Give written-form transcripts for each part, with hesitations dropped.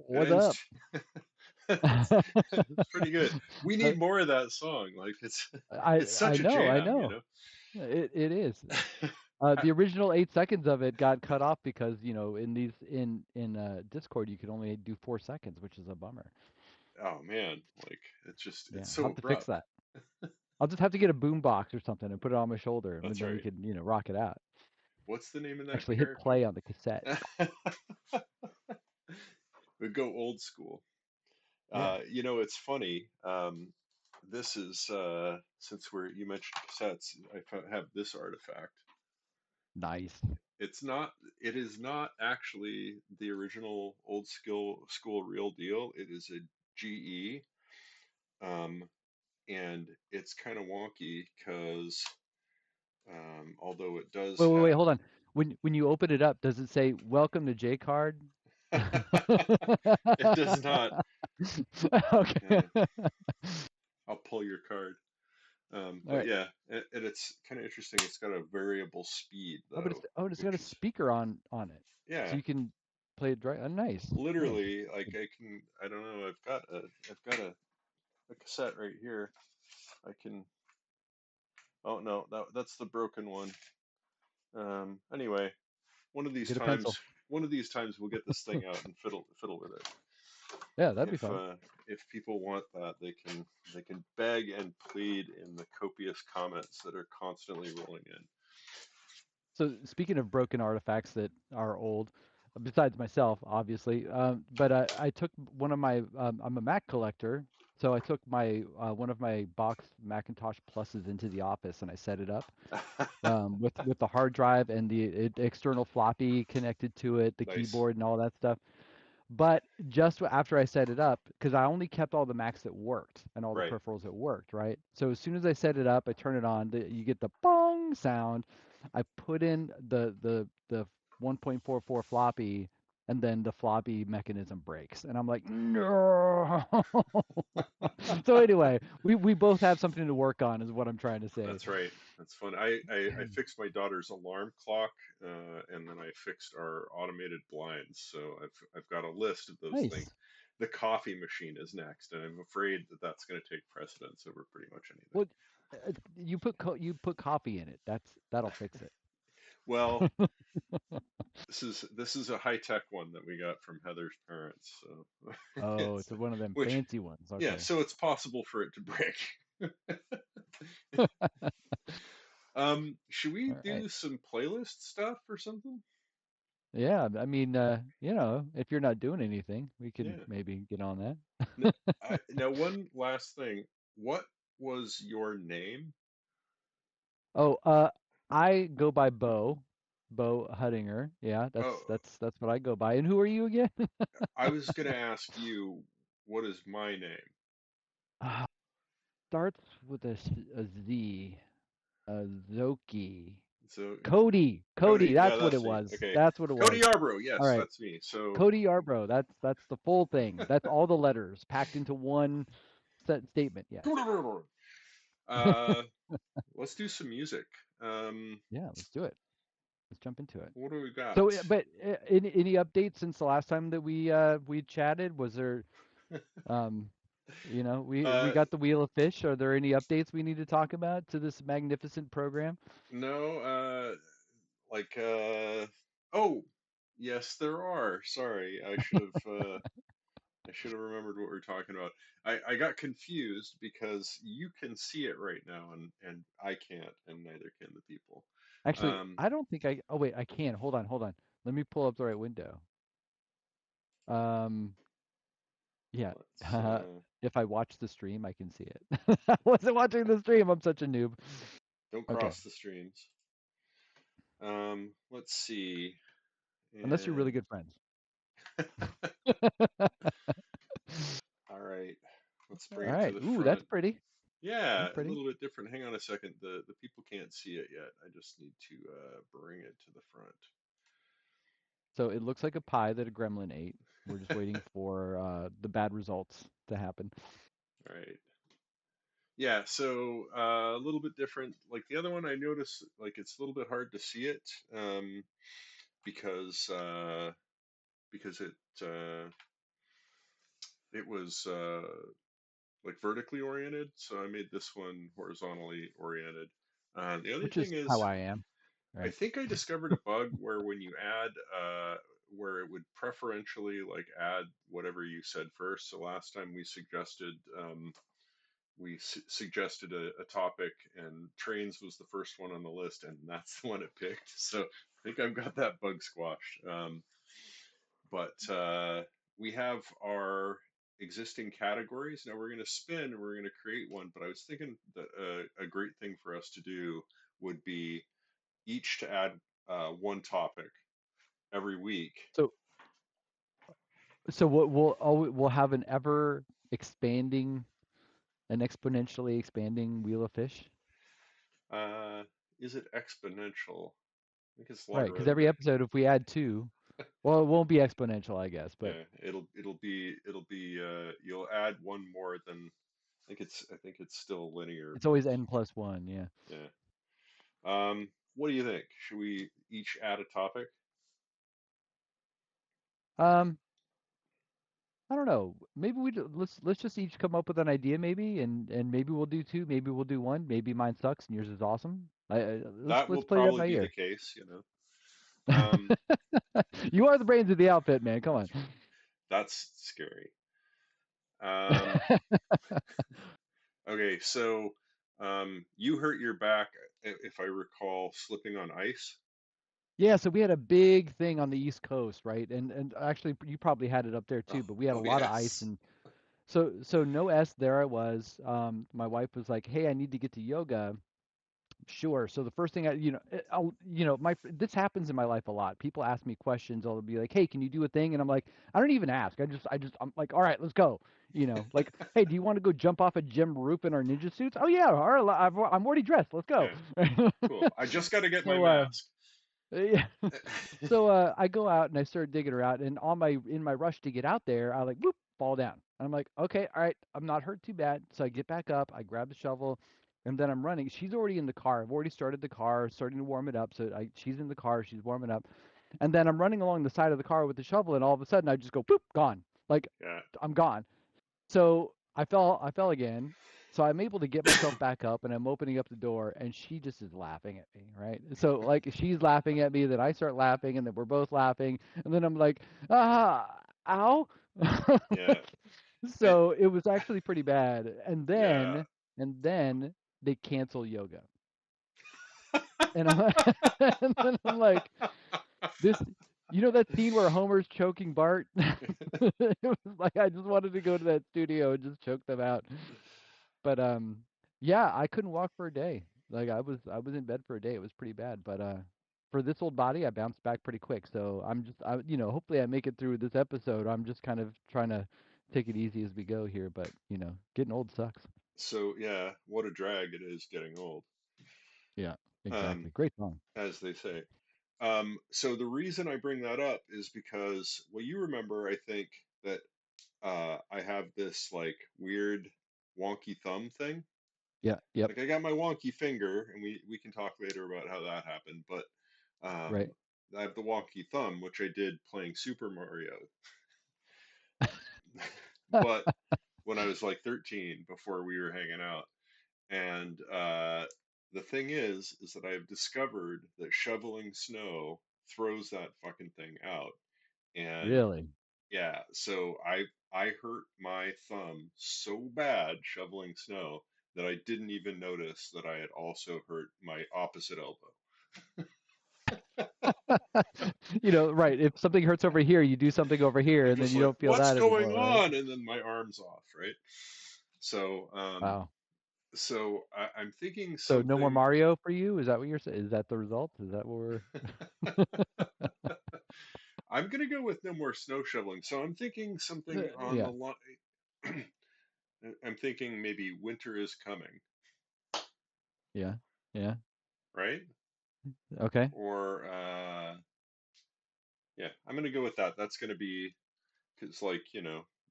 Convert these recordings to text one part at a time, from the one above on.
What's And up? it's, it's pretty good. We Uh, need more of that song. Like I it's I such a know, I jam, you know. know. It is. I- The original 8 seconds of it got cut off because, in these in Discord you could only do 4 seconds, which is a bummer. oh man, like Yeah, it's I'll so have to fix abrupt. that. I'll just have to get a boom box or something and put it on my shoulder, and That's then we right. could, rock it out. What's the name of that Actually hit character? play on the cassette. We go old school. Yeah, It's funny. This is since you mentioned cassettes, have this artifact. nice. It's not. It is not actually the original old school real deal. It is a GE, um, and it's kind of wonky because although it does Wait, have, hold on. When you open it up, does it say "Welcome to J Card"? it does not. Okay. Uh, I'll pull your card. All But right. yeah, and it's kind of interesting. It's got a variable speed though, It's got which a is speaker on it, so yeah, you can play it right. Nice, nice. literally like I can. I don't know. I've got a cassette right here. I can. Oh no, that's the broken one. Anyway, one of these Get a times, pencil. one of these times we'll get this thing out and fiddle with it. Yeah, that'd be If fun. uh, if people want that, they can beg and plead in the copious comments that are constantly rolling in. So speaking of broken artifacts that are old, besides myself, obviously, but I took one of my I'm a Mac collector, so I took my one of my box Macintosh Pluses into the office and I set it up with the hard drive and the external floppy connected to it, the Nice, keyboard and all that stuff. But just after I set it up, because I only kept all the Macs that worked and all the right? peripherals that worked, right? So as soon as I set it up, I turn it on, you get the bong sound. I put in the 1.44 floppy, and then the floppy mechanism breaks, and I'm like, no. So anyway, we both have something to work on, is what I'm trying to say. That's right. That's fun. I fixed my daughter's alarm clock, and then I fixed our automated blinds. So I've got a list of those things. Nice. The coffee machine is next, and I'm afraid that that's going to take precedence over pretty much anything. Well, you put coffee in it. That'll fix it. Well, this is a high tech one that we got from Heather's parents. So Oh, it's it's one of them which fancy ones. yeah, Okay. so it's possible for it to break. Should we All right. do some playlist stuff or something? Yeah, I mean, if you're not doing anything, we can Yeah. maybe get on that. Now, one last thing. What was your name? Oh, I go by Bo Huttinger. Yeah, Oh, that's what I go by. And who are you again? I was going to ask you, what is my name? Ah, starts with a Z. Zoki. So, Cody, Cody, yeah, that's what it that's me. was. Okay. That's what it Cody was. Yarbrough, All yes, right. that's me. So, Cody Yarbrough. That's the full thing. That's all the letters packed into one set statement. Yes. uh, let's do some music. Um, Yeah, let's do it. Let's jump into it. what do we got? So, but any updates since the last time that we chatted? Was there um we Uh, got the Wheel of Fish. Are there any updates we need to talk about to this magnificent program? no, like, oh, yes, there are. Sorry, I should have remembered what we were talking about. I got confused because you can see it right now, and I can't, and neither can the people. Actually, Um, I don't think I. Oh wait, I can. Hold on. Let me pull up the right window. Um, yeah. let's If I watch the stream, I can see it. I wasn't watching the stream. I'm such a noob. don't Okay. cross the streams. Let's see. Unless you're really And good friends. all right, let's All bring it to right. the Ooh, that's front. pretty. Yeah, That's a pretty. little bit different. Hang on a second. The people can't see it yet. I just need to bring it to the front. So it looks like a pie that a gremlin ate. We're just waiting for the bad results to happen. All right. Yeah, so a little bit different. Like the other one, I noticed like it's a little bit hard to see it because because it uh, it was like vertically oriented, so I made this one horizontally oriented. The other which is thing how is, I am, I right? think I discovered a bug where when you add, where it would preferentially like add whatever you said first. So last time we suggested a topic, and trains was the first one on the list, and that's the one it picked. So I think I've got that bug squashed. But we have our existing categories. Now we're going to spin and we're going to create one. But I was thinking that a great thing for us to do would be each to add one topic every week. So so we'll have an ever expanding, an exponentially expanding wheel of fish, Uh, is it exponential? I think it's right? Because every logarithmic. episode, if we add two, well, it won't be exponential, I guess, but Yeah, it'll be you'll add one more than I think it's still linear, it's but always n plus one. Yeah. yeah. What do you think? Should we each add a topic? Um, I don't know. Maybe let's just each come up with an idea, maybe, and maybe we'll do two, maybe we'll do one, maybe mine sucks and yours is awesome. Let's That will let's play that probably by be the ear. case. Um, You are the brains of the outfit, man. Come on. that's scary. Um, okay, so you hurt your back, if I recall, slipping on ice. Yeah, so we had a big thing on the East Coast, right? And actually you probably had it up there Oh, too, but we had a oh lot of ice. yes. And so no S, there I was. My wife was like, "Hey, I need to get to yoga." Sure. So the first thing this happens in my life a lot. People ask me questions. I'll be like, "Hey, can you do a thing?" And I'm like, I don't even ask. I'm like, "All right, let's go." Like, "Hey, do you want to go jump off a gym roof in our ninja suits?" "Oh yeah, all right, I'm already dressed. Let's go." Yeah, cool. I just got to get my So mask. yeah. So I go out and I start digging her out, and in my rush to get out there, I like whoop fall down. And I'm like, okay, all right, I'm not hurt too bad. So I get back up, I grab the shovel, and then I'm running. She's already in the car. I've already started the car, starting to warm it up. So she's in the car, she's warming up, and then I'm running along the side of the car with the shovel, and all of a sudden I just go boop, gone. Like Yeah, I'm gone. So I fell again. So I'm able to get myself back up and I'm opening up the door and she just is laughing at me, right? So like she's laughing at me, then I start laughing and then we're both laughing and then I'm like, ow. yeah. And So it was actually pretty bad. And yeah, then they cancel yoga. And I'm and then I'm like, this that scene where Homer's choking Bart? It was like I just wanted to go to that studio and just choke them out. But yeah, I couldn't walk for a day. Like I was in bed for a day. It was pretty bad. But for this old body, I bounced back pretty quick. So hopefully I make it through this episode. I'm just kind of trying to take it easy as we go here, but getting old sucks. so yeah, what a drag it is getting old, Yeah, um, exactly. Great song. as they say. So the reason I bring that up is because, well, you remember, I think, that I have this like weird wonky thumb thing. Yeah, yep, Like I got my wonky finger, and we can talk later about how that happened. But right. I have the wonky thumb, which I did playing Super Mario. But when I was like 13, before we were hanging out, and the thing is that I have discovered that shoveling snow throws that fucking thing out. And Really? yeah, so I hurt my thumb so bad shoveling snow that I didn't even notice that I had also hurt my opposite elbow. Right. If something hurts over here, you do something over here, I'm and then just you like, don't feel what's that going anymore, right? on? And then my arm's off, right? So Wow. I'm thinking So no more something. Mario for you? Is that what you're saying? Is that the result? Is that what we're I'm gonna go with no more snow shoveling. So I'm thinking something on the yeah, line. I'm thinking maybe winter is coming, yeah, yeah. right? Okay. Or yeah, I'm gonna go with that. That's gonna be because, like,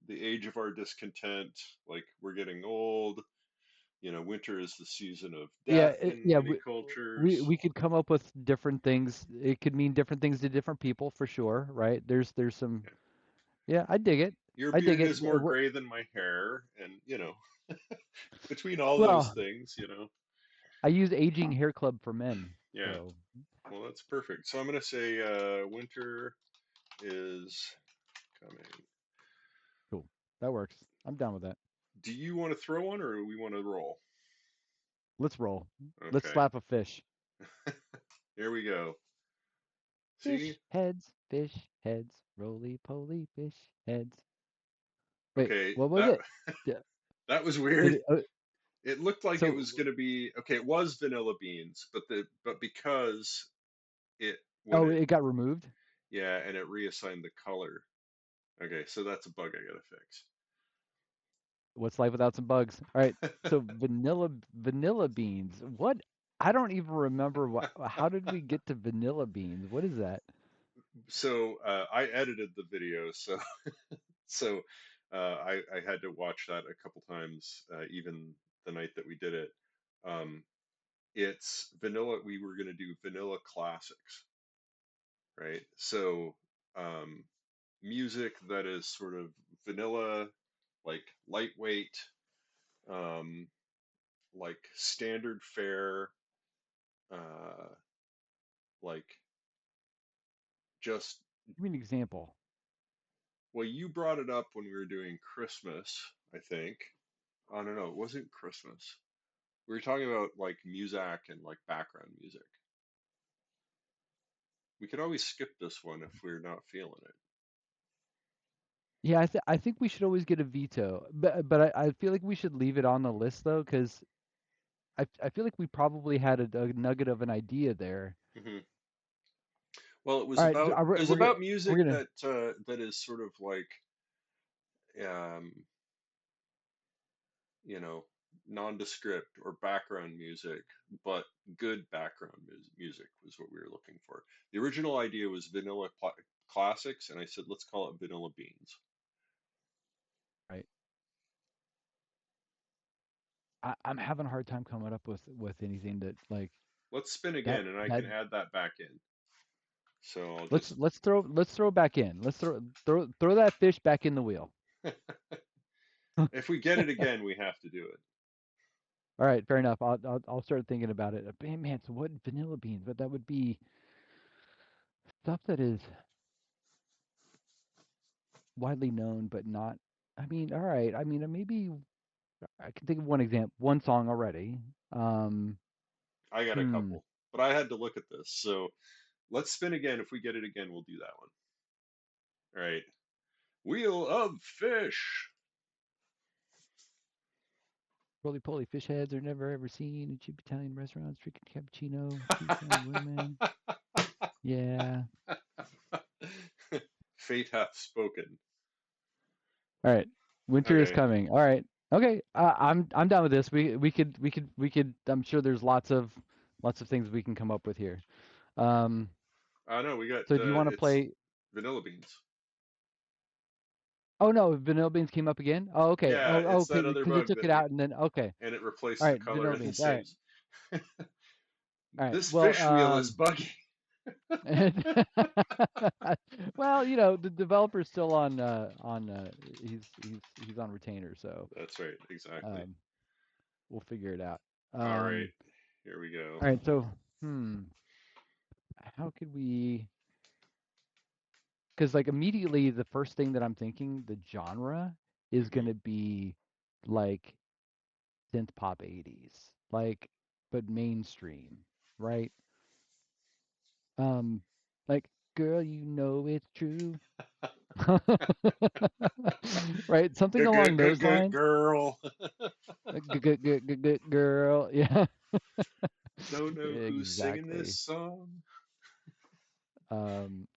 the age of our discontent. Like, we're getting old. Winter is the season of Yeah, death in yeah. many We cultures. we could come up with different things. It could mean different things to different people for sure, right? There's some. Yeah. Yeah, I dig it. Your I dig beard it. is more gray than my hair, and between all those Well, things, I use Aging Hair Club for men, yeah. so Well, that's perfect. So I'm gonna say winter is coming. cool. That works. I'm down with that. Do you want to throw one, or do we want to roll? Let's roll. Let's Okay, slap a fish. here we go. See? Fish heads, roly poly fish heads. Wait, Okay, what was that it? Yeah, that was weird. It, It looked like it was so, going to be okay. It was vanilla beans, but because it when oh, it it got removed. yeah, and it reassigned the color. Okay, so that's a bug I gotta What's life without some bugs? All right. So vanilla beans. What? I don't even remember what. How did we get to vanilla beans? What is that? fix. So I edited the video, so I had to watch that a couple times, even the night that we did it. Um, it's vanilla. We were gonna do vanilla classics, right? So um, music that is sort of vanilla, like lightweight, um, like standard fare, uh, like just Give me an example. well, you brought it up when we were doing Christmas, I think. I don't know, it wasn't Christmas. We were talking about like Muzak and like background music. We could always skip this one if we're not feeling it. Yeah, I think we should always get a veto, but I feel like we should leave it on the list though, because I feel like we probably had a nugget of an idea there. Hmm. Well, it was All right, about it was we're gonna about music we're gonna that is sort of like um, you know, nondescript or background music, but good background music was what we were looking for. The original idea was vanilla classics, and I said, let's call it vanilla beans. right. I'm having a hard time coming up with anything that like Let's spin that again, and I that can add that back in. So I'll let's just, let's throw it back in. Let's throw that fish back in the wheel. if we get it again, we have to do it. All right, fair enough. I'll start thinking about it. Man, so what vanilla beans? But that would be stuff that is widely known, but not. I mean, all right. I mean, maybe I can think of one example, one song already. Um, I got a hmm. couple, but I had to look at this. So let's spin again. If we get it again, we'll do that one. All right. Wheel of Fish. Roly poly fish heads are never ever seen in cheap Italian restaurants. Drinking cappuccino, cheap Italian women. Yeah. Fate hath spoken. All right. Winter is Okay. coming. All right. Okay. I'm down with this. We could. I'm sure there's lots of things we can come up with here. Um. I know we got So do you want to it's play? vanilla beans. Oh no, vanilla beans came up again. Oh okay. Yeah, Oh it's okay. that other Because it bug took that it we out and then okay. and it All replaced the right. color Vanilla in the beans. All right. same. All right. This Well. fish wheel is buggy. Well, the developer's still on he's on retainer, so That's right, exactly. um we'll figure it out. All right, here we go. All right, so hmm, how could we? Because like immediately the first thing that I'm thinking, the genre is Hmm. gonna be like synth pop 80s, like but mainstream, right? Um, like girl, it's true, right? Something Good, good, along good, those good lines. girl. Good girl, yeah, Don't know who's singing this exactly. song. Um,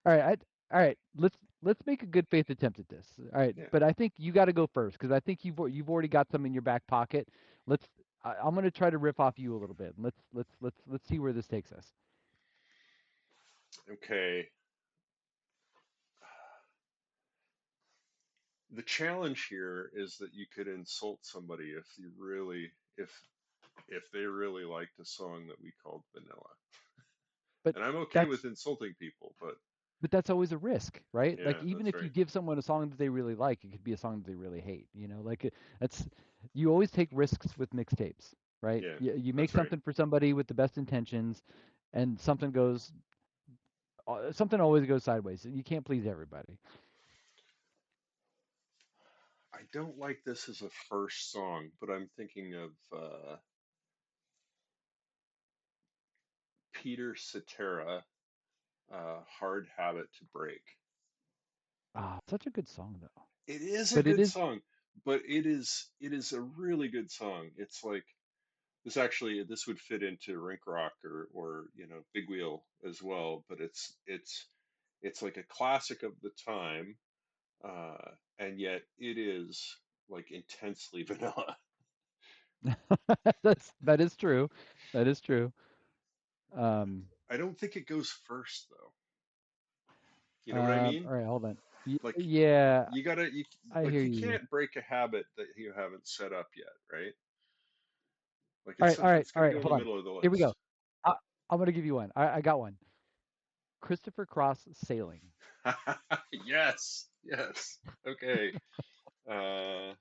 all right, all right. Let's make a good faith attempt at this. All right, Yeah. but I think you got to go first because I think you've already got some in your back pocket. Let's. I'm gonna try to riff off you a little bit. Let's see where this takes us. Okay. The challenge here is that you could insult somebody if they really liked a song that we called Vanilla. But And I'm okay that's with insulting people, but but that's always a risk, right? Like Yeah, even that's if you right. give someone a song that they really like, it could be a song that they really hate. Like that's you always take risks with mixtapes, right? Yeah, You make that's right. something for somebody with the best intentions, and something always goes sideways. You can't please everybody. I don't like this as a first song, but I'm thinking of Peter Cetera, "Hard Habit to Break." Ah, such a good song though. It is a But it good is song, but it is a really good song. It's like this would fit into Rink Rock or Big Wheel as well, but it's like a classic of the time, and yet it is like intensely vanilla. that is true. That is true. Um, I don't think it goes first though. You know what I all mean? right, hold on. Like Yeah, you gotta you I like hear you you. can't break a habit that you haven't set up yet, right? Like All right, all right, it's all got to right. go in Hold the on. middle of the Here we go. list. I, I'm gonna give you one. I got one. Christopher Cross Sailing. Yes, yes. Okay. Uh,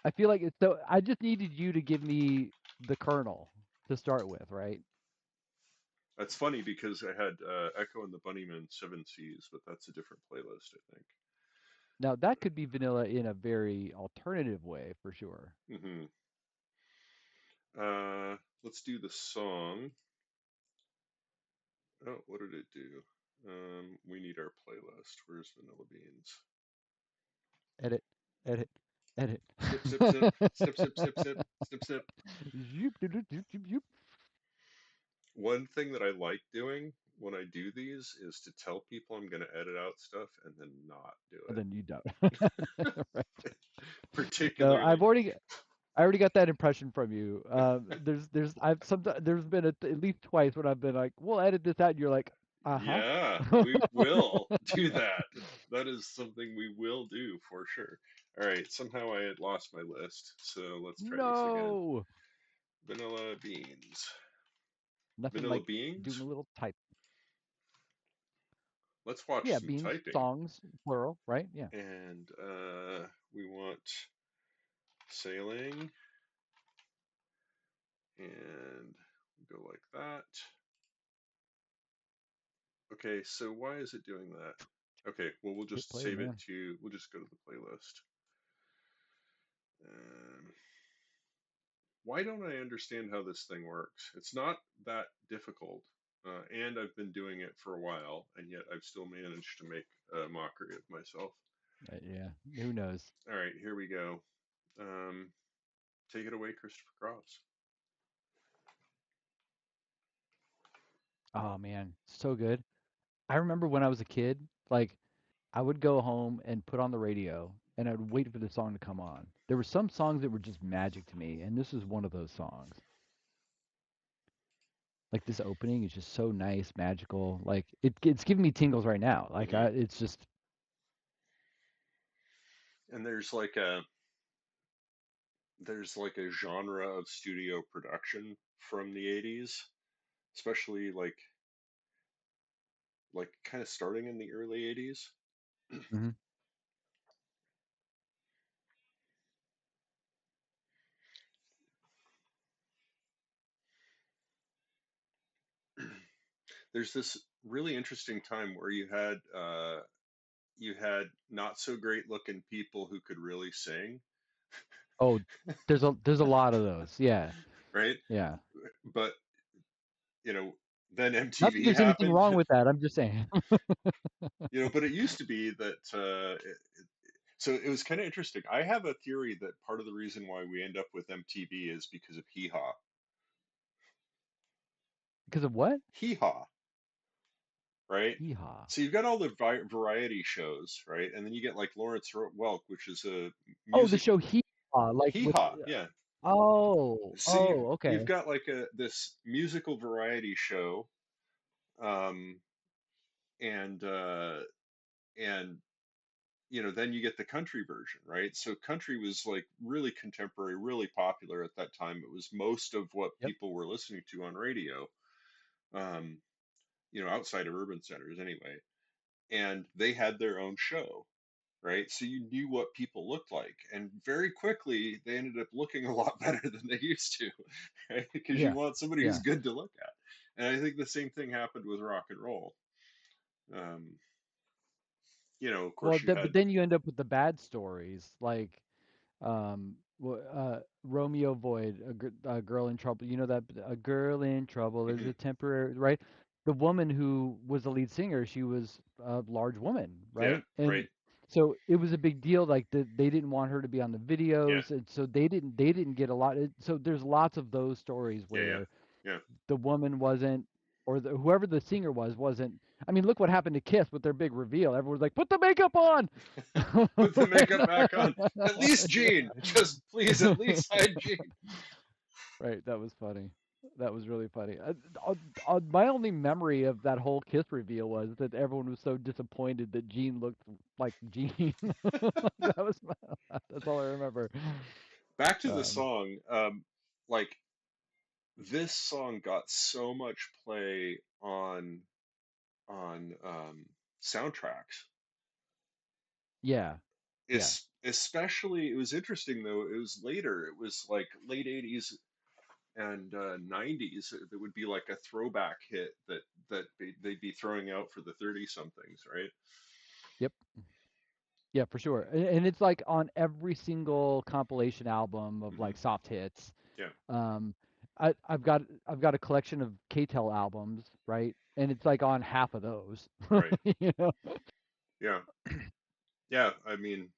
I feel like it's so. I just needed you to give me the kernel to start with, right? that's funny because I had Echo and the Bunnymen Seven Seas, but that's a different playlist, I think. Now that could be vanilla in a very alternative way for sure. Hmm. Uh, let's do the song. Oh, what did it do? We need our playlist. Where's Vanilla Beans? Edit, edit, edit. Snip, snip, snip, snip, snip, snip, snip, snip, snip. Zoop, doop, doop, doop, doop, doop. One thing that I like doing when I do these is to tell people I'm going to edit out stuff and then not do And then you don't. it. Right. No, Particularly, I already got that impression from you. There's been at least twice when I've been like, we'll edit this out, and you're like, uh-huh. yeah, we will do that. That is something we will do for sure. All right, somehow I had lost my list, so let's try this again. No, Vanilla beans. nothing Vanilla like doing a beans? little type. Let's watch Yeah, some beans, typing. songs, plural, right? Yeah. And we want sailing and go like that. Okay, so why is it doing that? Okay, well, we'll Hit just play, save it man. to, we'll just go to the playlist. Um, why don't I understand how this thing works? It's not that difficult, and I've been doing it for a while, and yet I've still managed to make a mockery of myself. Yeah. Who knows? All right, here we go. Um, take it away, Christopher Cross. Oh man, so good. I remember when I was a kid, like I would go home and put on the radio and I'd wait for the song to come on. There were some songs that were just magic to me, and this is one of those songs. Like this opening is just so nice, magical. Like it's giving me tingles right now. Hmm. It's just And there's like a genre of studio production from the 80s, especially like kind of starting in the early 80s. mhm. There's this really interesting time where you had not so great looking people who could really sing, Oh, there's a lot of those. Yeah, right? yeah. But you know, then Not that MTV there's anything happened. wrong with that. I'm just saying. But it used to be that so it was kind of interesting. I have a theory that part of the reason why we end up with MTV is because of Hee Haw. Because of what? Hee Haw, right? Yeehaw. So you've got all the variety shows, right? And then you get like Lawrence Welk, which is a Oh, the music show Heehaw, like Hee with. Haw, yeah. Oh, So oh, you've okay. got like this musical variety show, um, and and then you get the country version, right? So country was like really contemporary, really popular at that time. It was most of what Yep. people were listening to on radio, um, outside of urban centers anyway. and they had their own show, right? So you knew what people looked like, and very quickly they ended up looking a lot better than they used to, right? Because you Yeah, want somebody who's yeah. good to look at. And I think the same thing happened with rock and roll. Um, of Well, course you but had, then you end up with the bad stories, like Romeo Void, a girl in trouble. You know that a girl in trouble is mhm, a temporary, right? The woman who was the lead singer, she was a large woman, yeah, right? right, And so it was a big deal. Like they didn't want her to be on the yeah, videos, and so they didn't get a lot. So there's lots of those stories yeah, yeah, where yeah. the woman wasn't, or whoever the singer wasn't. I mean, look what happened to Kiss with their big reveal. Everyone's like, "Put the makeup on!" Put the Right? makeup back on. At least Gene, just please, at least hide Gene. Right, that was funny. That was really funny. My only memory of that whole Kiss reveal was that everyone was so disappointed that Gene looked like Gene. That was that's all I remember. Back to the Um, song. Like this song got so much play on soundtracks. yeah, yeah, Especially, it was interesting though. It was later. It was like late '80s and '90s. That would be like a throwback hit they'd be throwing out for the 30 somethings, right? yep. Yeah, for sure. And it's like on every single compilation album of Hmm. like soft hits. Yeah, Um, I've got a collection of KTEL albums, right? And it's like on half of those. right. You know? Yeah, yeah. I mean,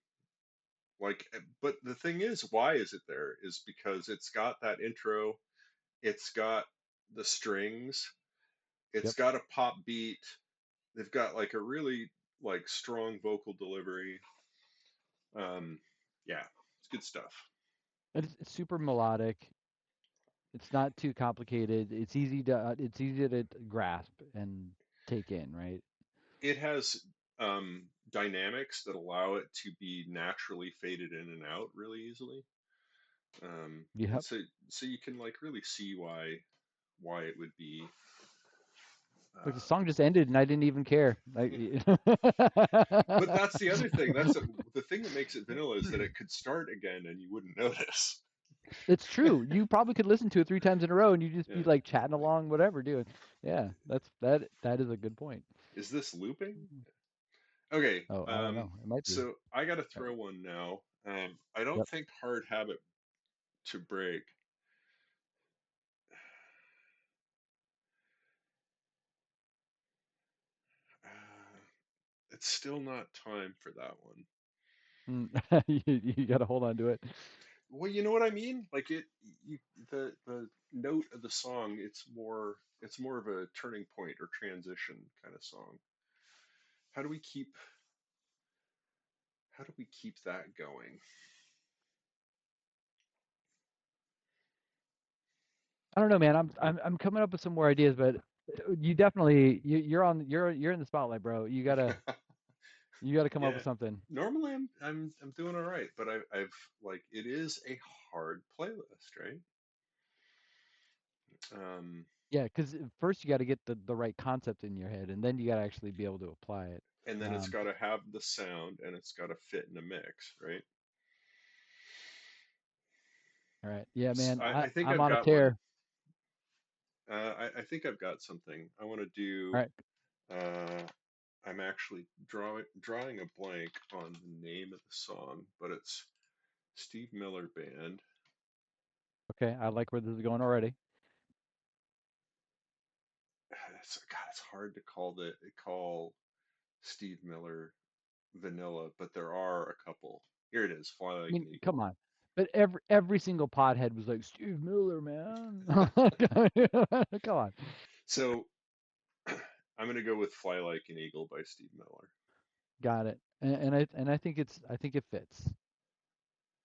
but the thing is, why is it there? Is because it's got that intro, it's got the strings, it's Yep. got a pop beat, they've got like a really like strong vocal delivery. Um, yeah, it's good stuff. And it's super melodic. It's not too complicated. It's easy to grasp and take in, right? It has dynamics that allow it to be naturally faded in and out really easily. And Yep. so you can like really see why it would be. Like the Uh, song just ended and I didn't even care. Like, but that's the other thing. The thing that makes it vanilla is that it could start again and you wouldn't notice. it's true. You probably could listen to it 3 times in a row and you just be Yeah. like chatting along, whatever, doing. Yeah, that is a good point. Is this looping? Okay. Oh, I don't know. It might be. So I got to Uh, throw one now. I don't Yep. think hard habit to break. Uh, it's still not time for that one. Mm. You got to hold on to it. Well, you know what I mean? Like you, the note of the song, it's more of a turning point or transition kind of song. How do we keep how do we keep that going? I don't know, man. I'm coming up with some more ideas, but you definitely you're in the spotlight, bro. You gotta come up Yeah. with something. Normally I'm doing all right, but I've like it is a hard playlist, right? Um, Yeah, because first you got to get the right concept in your head, and then you got to actually be able to apply it. and then it's Um, got to have the sound and it's got to fit in a mix, right? all right. Yeah, man. I think I'm I've on a got one. tear. I think I've got something. I want to All do. right. Uh, I'm actually drawing a blank on the name of the song, but it's Steve Miller Band. Okay. I like where this is going already. It's hard to call Steve Miller vanilla, but there are a couple. Here it is, Fly I Like mean, an Eagle. come on. But every single podhead was like Steve Miller, man. Come on. So I'm gonna go with Fly Like an Eagle by Steve Miller. Got it. And I think it fits.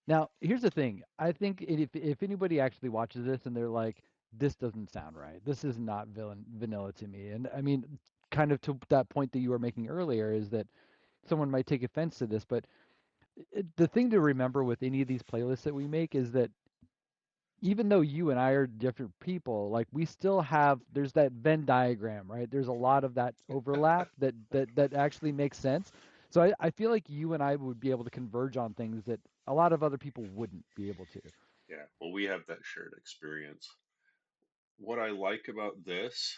Now, here's the thing. I think if anybody actually watches this and they're like, this doesn't sound right. This is not vanilla to me. And I mean, kind of to that point that you were making earlier is that someone might take offense to this, but the thing to remember with any of these playlists that we make is that even though you and I are different people, like we still have there's that Venn diagram, right? There's a lot of that overlap that actually makes sense. So I feel like you and I would be able to converge on things that a lot of other people wouldn't be able to. Yeah, well, we have that shared experience. What I like about this,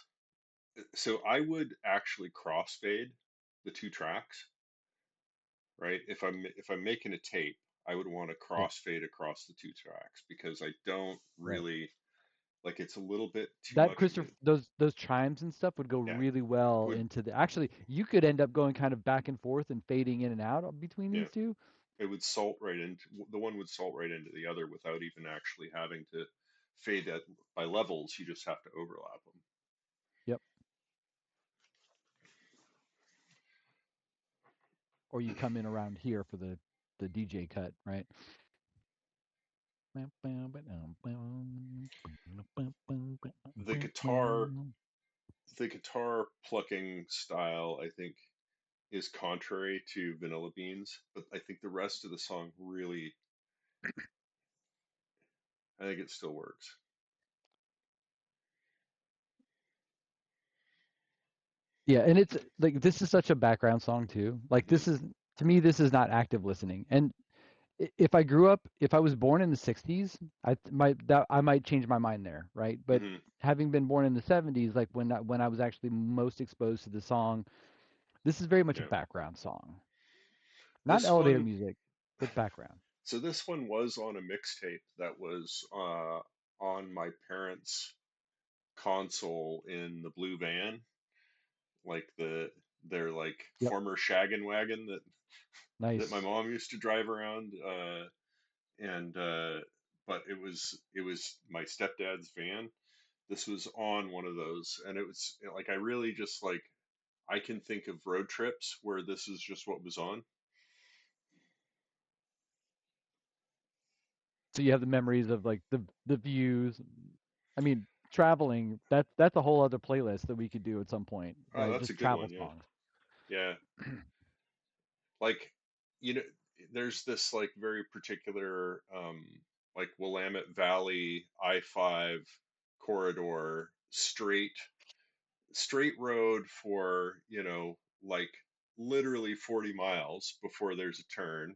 so I would actually crossfade the two tracks, right? If I'm making a tape, I would want to Yeah, crossfade across the two tracks because I don't right. really like it's a little bit too That much of Christopher, it. those chimes and stuff would go Yeah, really well would into the. Actually, you could end up going kind of back and forth and fading in and out between yeah, these two. it would salt right into the one would salt right into the other without even actually having to fade that by levels. You just have to overlap them. Yep. Or you come in around here for the DJ cut, right? The guitar the guitar plucking style, I think, is contrary to Vanilla Beans, but I think the rest of the song really, I think it still works. Yeah, and it's like this is such a background song too. Like Hmm. this is to me this is not active listening. And if I grew up, if I was born in the 60s, I might change my mind there, right? But Hmm. having been born in the 70s, like when I was actually most exposed to the song, this is very much a Yeah. background song. Not This elevator one, music, but background. so this one was on a mixtape that was on my parents' console in the blue van, like their like Yep. former shaggin' wagon that my Nice. mom used to drive around. And But it was my stepdad's van. This was on one of those, and it was like I really just like I can think of road trips where this is just what was on. So you have the memories of like the views. I mean, traveling, that's a whole other playlist that we could do at some point, Oh, right? that's a Just good travel one. Yeah, songs. yeah. Like you know, there's this like very particular like Willamette Valley I-5 corridor straight road for like literally 40 miles before there's a turn,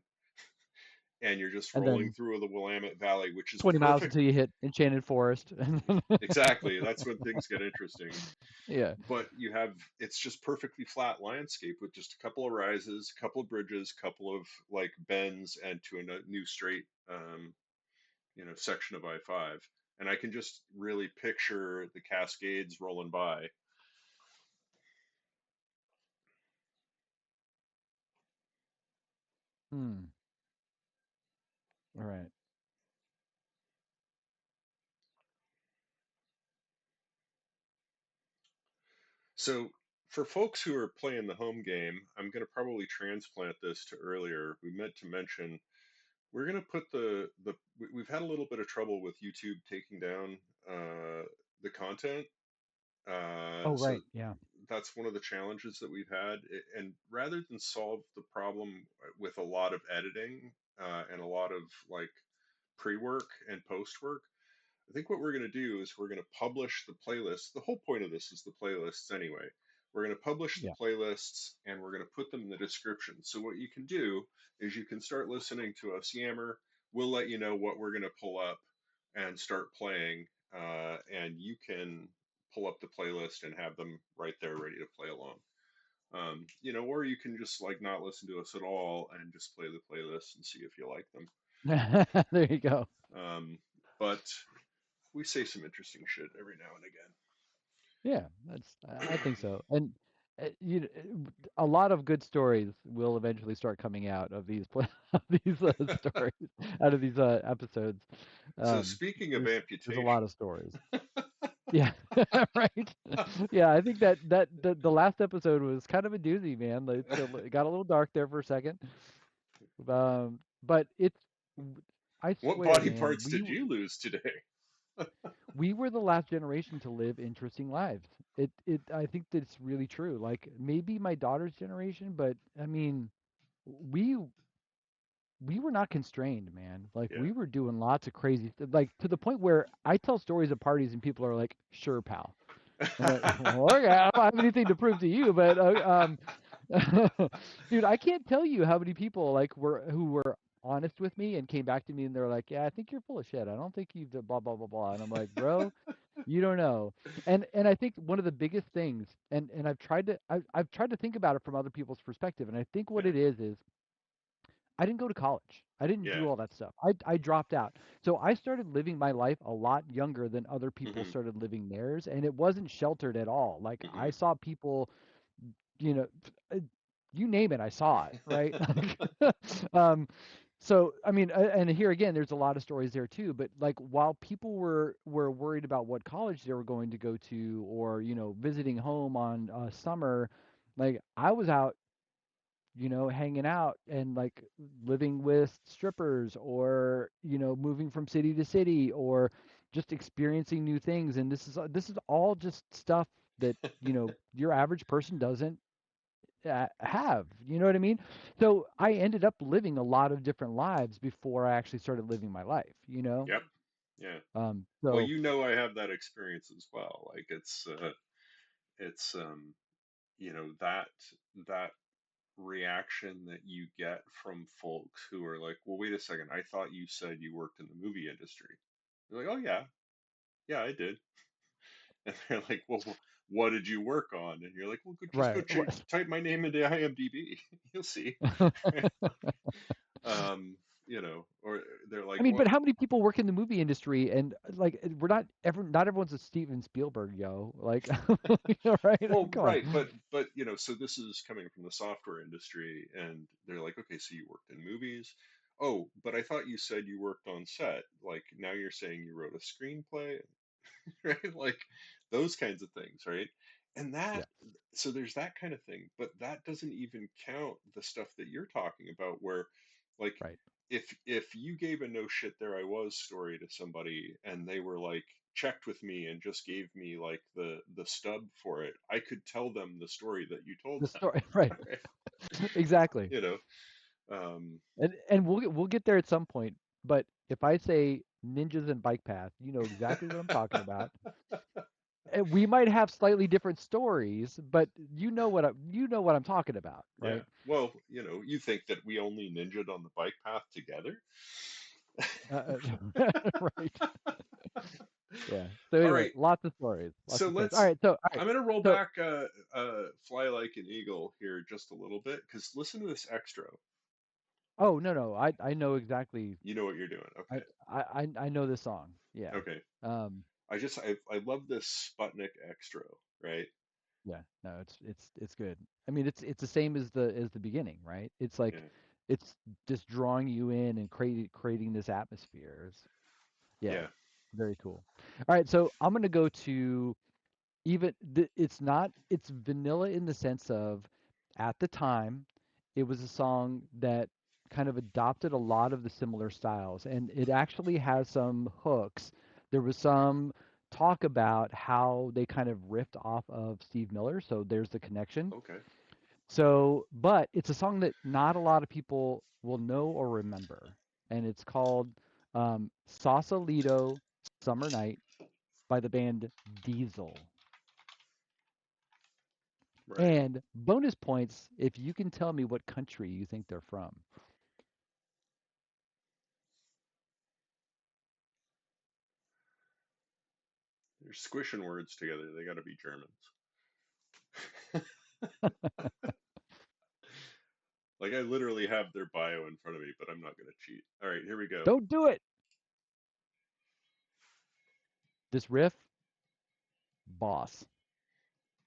and you're just And rolling then through the Willamette Valley, which is 20 miles perfect. until you hit Enchanted Forest. Exactly, that's when things get interesting. Yeah. But it's just perfectly flat landscape with just a couple of rises, a couple of bridges, couple of like bends, and to a new straight, section of I-5. And I can just really picture the Cascades rolling by. Hmm. All right. So for folks who are playing the home game, I'm going to probably transplant this to earlier. We meant to mention we're going to put we've had a little bit of trouble with YouTube taking down the content. Oh, So right. Yeah. that's one of the challenges that we've had. And rather than solve the problem with a lot of editing and a lot of like pre-work and post-work, I think what we're going to do is we're going to publish the playlists. The whole point of this is the playlists anyway. We're going to publish the Yeah. playlists and we're going to put them in the description. So what you can do is you can start listening to us yammer. We'll let you know what we're going to pull up and start playing, and you can pull up the playlist and have them right there ready to play along. Or you can just like not listen to us at all and just play the playlist and see if you like them. There you go. But we say some interesting shit every now and Yeah, I think so. And a lot of good stories will eventually start coming out of these of these stories, out of these episodes. So Um, speaking of there's a lot amputation, of stories. Yeah, right. Yeah, I think that the last episode was kind of a doozy, man. Like, it got a little dark there for a second. But I what swear, body man, parts did you lose today? we were the last generation to live interesting lives. I think that's really true. Like maybe my daughter's generation, but I mean, we we were not constrained, man. Like Yeah. we were doing lots of crazy, like to the point where I tell stories at parties and people are like, "Sure, pal." I'm like, well, okay, I don't have anything to prove to you, but dude, I can't tell you how many people like were who were honest with me and came back to me and they're like, "Yeah, I think you're full of shit. I don't think you've blah blah blah blah." And I'm like, "Bro, you don't know." And I think one of the biggest things, and I've tried to think about it from other people's perspective, and I think what Yeah. it is I didn't go to college. I didn't Yeah. do all that stuff. I dropped out. So I started living my life a lot younger than other people Hmm. started living theirs, and it wasn't sheltered at all. Like I Hmm. saw people, you know, uh, you name it, I saw it, right? Like, so I mean, and here again, there's a lot of stories there too. But like, while people were worried about what college they were going to go to, or visiting home on summer, like I was out hanging out and like living with strippers or, moving from city to city or just experiencing new things. And this is all just stuff that, your average person doesn't have, you know what I mean? So I ended up living a lot of different lives before I actually started living my life, you know? Yep. Yeah. Well, So you know, I have that experience as well. Like it's that that reaction that you get from folks who are like, well, wait a second, I thought you said you worked in the movie industry. You're like, oh yeah, yeah, I did. And they're like, well, what did you work on? And you're like, well, just go right. What- type my name into IMDb, you'll see. Or they're I like, mean, well, but how many people work in the movie industry and like not everyone's a Steven Spielberg, yo. Like, right? well, Come right, on. but so this is coming from the software industry, and they're like, okay, so you worked in movies. Oh, but I thought you said you worked on set. Like now you're saying you wrote a screenplay, right? Like those kinds of things, right? And Yeah, so there's that kind of thing, but that doesn't even count the stuff that you're talking about, where, like, right. if you gave a no shit there I was story to somebody and they were like checked with me and just gave me like the stub for it, I could tell them the story that you told The story, them, right? right? Exactly. You know, um, And we'll get there at some point. But if I say ninjas and bike path, you know exactly what I'm talking about. And we might have slightly different stories, but you know what I'm talking about, yeah. right? Well, you think that we only ninjaed on the bike path together? Right. Yeah. So All anyway, right. lots of stories, lots So of stories. All let's. right. So all right. I'm gonna roll So back "Fly Like an Eagle" here just a little bit, because listen to this extra. oh no no I know exactly. You know what you're doing. I Okay. I know this song. Yeah. Okay. Um. I love this Sputnik extra, right? Yeah, no, it's good. I mean, it's the same as the beginning, right? It's like Yeah. it's just drawing you in and creating this atmosphere. Yeah, Yeah. very cool. All right, so I'm gonna go to it's vanilla in the sense of at the time it was a song that kind of adopted a lot of the similar styles and it actually has some hooks. There was some talk about how they kind of riffed off of Steve Miller, so there's the connection. Okay. So but it's a song that not a lot of people will know or remember, and it's called Sausalito Summer Night by the band Diesel. Right. And bonus points if you can tell me what country you think they're from. They're squishing words together. They got to be Germans. Like I literally have their bio in front of me, but I'm not gonna cheat. All right, here we go. Don't do it. This riff, boss.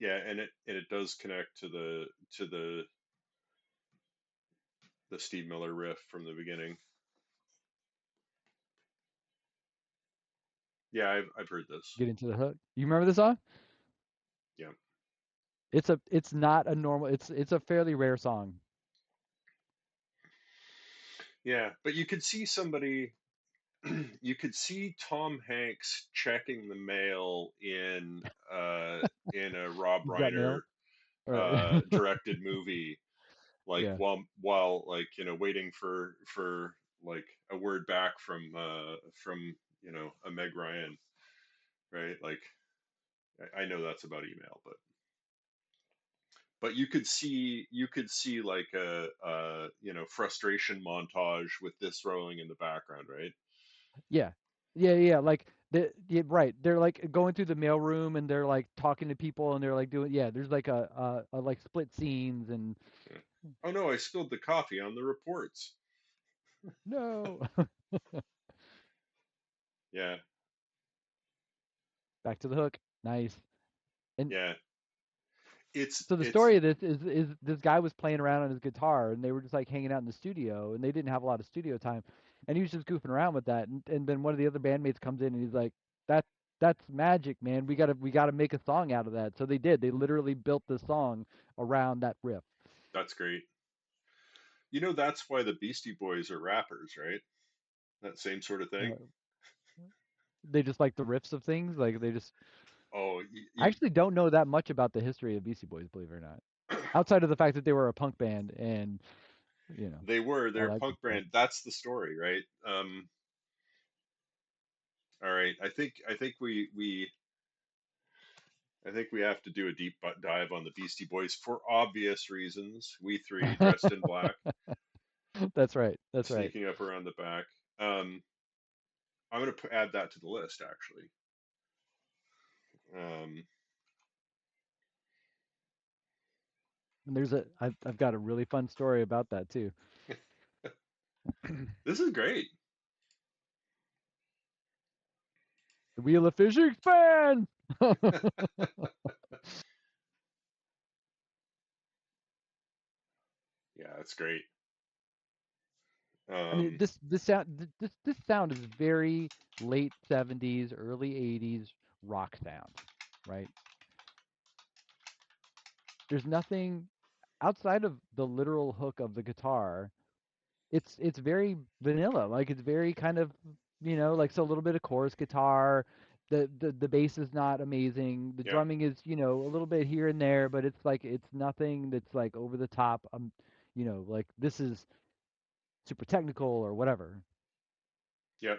Yeah, and it does connect to the Steve Miller riff from the beginning. Yeah, I've heard this. Get into the hook. You remember the song? Yeah. It's not a normal. It's a fairly rare song. Yeah, but you could see somebody you could see Tom Hanks checking the mail uh in a Rob You've got Reiner mail. All right. directed movie, like Yeah. while like waiting for like a word back from a Meg Ryan, right? Like I know that's about email, but you could see like a frustration montage with this rolling in the background, right? Yeah. Yeah, yeah, like yeah, right. They're like going through the mailroom and they're like talking to people and they're like doing yeah, there's like a like split scenes and Yeah. Oh no, I spilled the coffee on the reports. no. Yeah, Back to the hook. Nice. And yeah. so the It's story of this is this guy was playing around on his guitar and they were just like hanging out in the studio and they didn't have a lot of studio time and he was just goofing around with that and then one of the other bandmates comes in and he's like that that's magic, man. We gotta make a song out of that. So they did. They literally built the song around that riff. that's great. That's why the Beastie Boys are rappers, right? That same sort of thing. Uh, they just like the riffs of things. Like they just. Oh, I actually don't know that much about the history of Beastie Boys, believe it or not. Outside of the fact that they were a punk band and they're all a that punk good stuff. brand. That's the story, right? All right. I think we have to do a deep dive on the Beastie Boys for obvious reasons. We three dressed in black, That's right. That's right. sneaking up around the back. Um, I'm gonna add that to the list, actually. Um, And I've got a really fun story about that too. this is great. The Wheel of Fish expands. Yeah, that's great. I mean, Um, this sound is very late 70s, early 80s rock sound, right? There's nothing outside of the literal hook of the guitar. It's very vanilla. Like it's very kind of, like so a little bit of chorus guitar. The bass is not amazing. The yeah, drumming is, a little bit here and there, but it's like it's nothing that's like over the top. Like this is super technical or whatever. yeah.